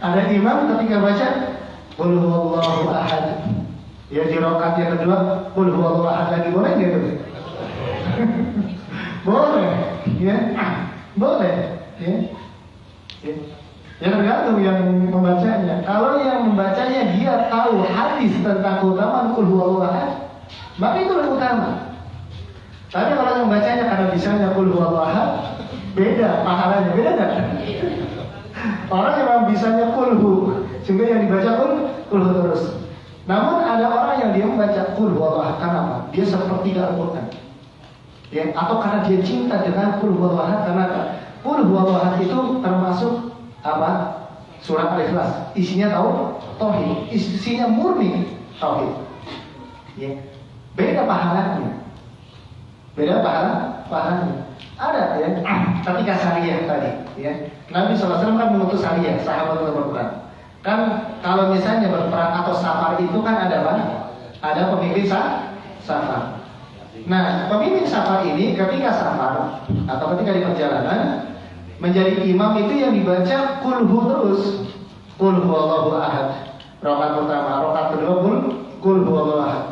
Ada imam ketika baca Qul huwallahu ahad, ya di rakaat yang kedua Qul huwallahu ahad lagi, boleh nggak itu? Boleh, ya, boleh, ya. Ya tergantung yang membacanya. Kalau yang membacanya dia tahu hadis tentang keutamaan Qul huwallahu ahad, maka itu lebih utama. Tapi kalau yang membacanya karena bisanya Qul huwallahu ahad, beda pahalanya, beda nggak? Orang yang bisanya Qul hu, sehingga yang dibaca Qul hu terus. Namun ada orang yang dia membaca Qul huwallahu ahad karena apa? Dia sepertiga Al-Quran. Ya, atau karena dia cinta dengan Qul huwallahu ahad, karena Qul huwallahu ahad itu termasuk apa? Surat Al-Ikhlas. Isinya tauhid, isinya murni tauhid. Ya. Beda pahalanya. Beda pahalanya. Ada ya, ketika syariah tadi, ya. Nabi SAW kan mengutus syariah, sahabat untuk berperang. Kan kalau misalnya berperang atau safar itu kan ada apa? Ada pemimpin safar. Nah, pemimpin safar ini ketika safar atau ketika di perjalanan menjadi imam itu yang dibaca Qul hu terus. Qul huwallahu ahad. Rakaat pertama, rakaat kedua Qul huwallahu ahad.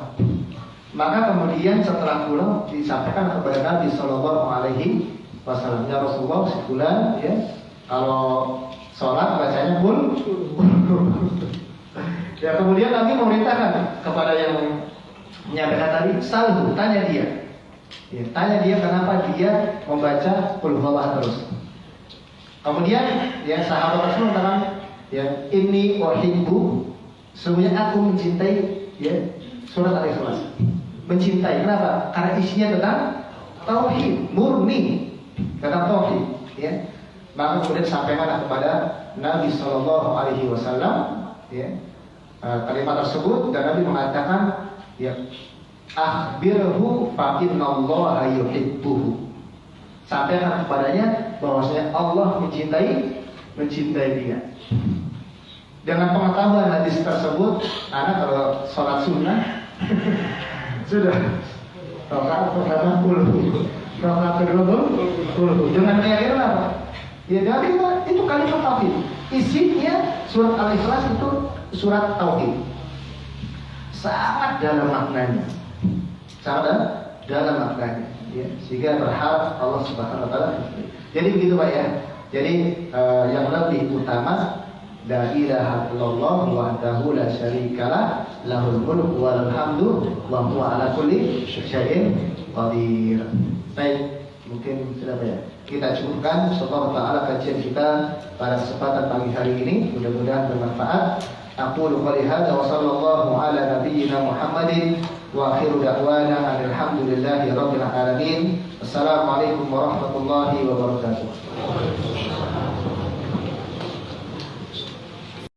Maka kemudian setelah pulang disampaikan kepada Nabi Shallallahu Alaihi Wasallam, ya Rasulullah, sebulan ya kalau sholat bacanya Qul. Ya kemudian Nabi memerintahkan kepada yang menyampaikan tadi, salhu, tanya dia. Ya, tanya dia kenapa dia membaca Qul huwallahu terus. Kemudian ya sahabat Rasul mengatakan, ya inni uhibbu, sesungguhnya aku mencintai ya surat Al-Ikhlas. Mencintai, kenapa? Karena isinya tentang tauhid, murni tentang tauhid, ya. Maka kemudian sampaikan kepada Nabi Shallallahu Alaihi Wasallam, ya, kalimat tersebut, dan Nabi mengatakan, ya, akhbirhu fa innallaha yuhibbuhu. Sampaikan kepadanya bahwasanya Allah mencintai dia. Dengan pengetahuan hadis tersebut, anak kalau sholat sunnah sudah rakaat pertama Qul, rakaat kedua Qul. Dengan keyakinan apa? Ya dari itu kalimat tauhid. Isinya surat Al-Ikhlas itu surat tauhid. Sangat dalam maknanya. Sangat dalam maknanya. Ya, sehingga berharap Allah Subhanahu Wa Taala. Jadi begitu Pak ya. Jadi yang lebih utama La ilaha illallah wahdahu la syarikalah lahul mulku walal hamdu wa huwa ala kulli syai'in qadir. Baik, mungkin sudah ya. Kita cukupkan insyaallah taala kajian kita pada kesempatan pagi hari ini, mudah-mudahan bermanfaat. Aqulu qouli hadza wa sallallahu ala nabiyyina Muhammadin wa akhiru da'wana alhamdulillahi rabbil alamin. Assalamualaikum warahmatullahi wabarakatuh.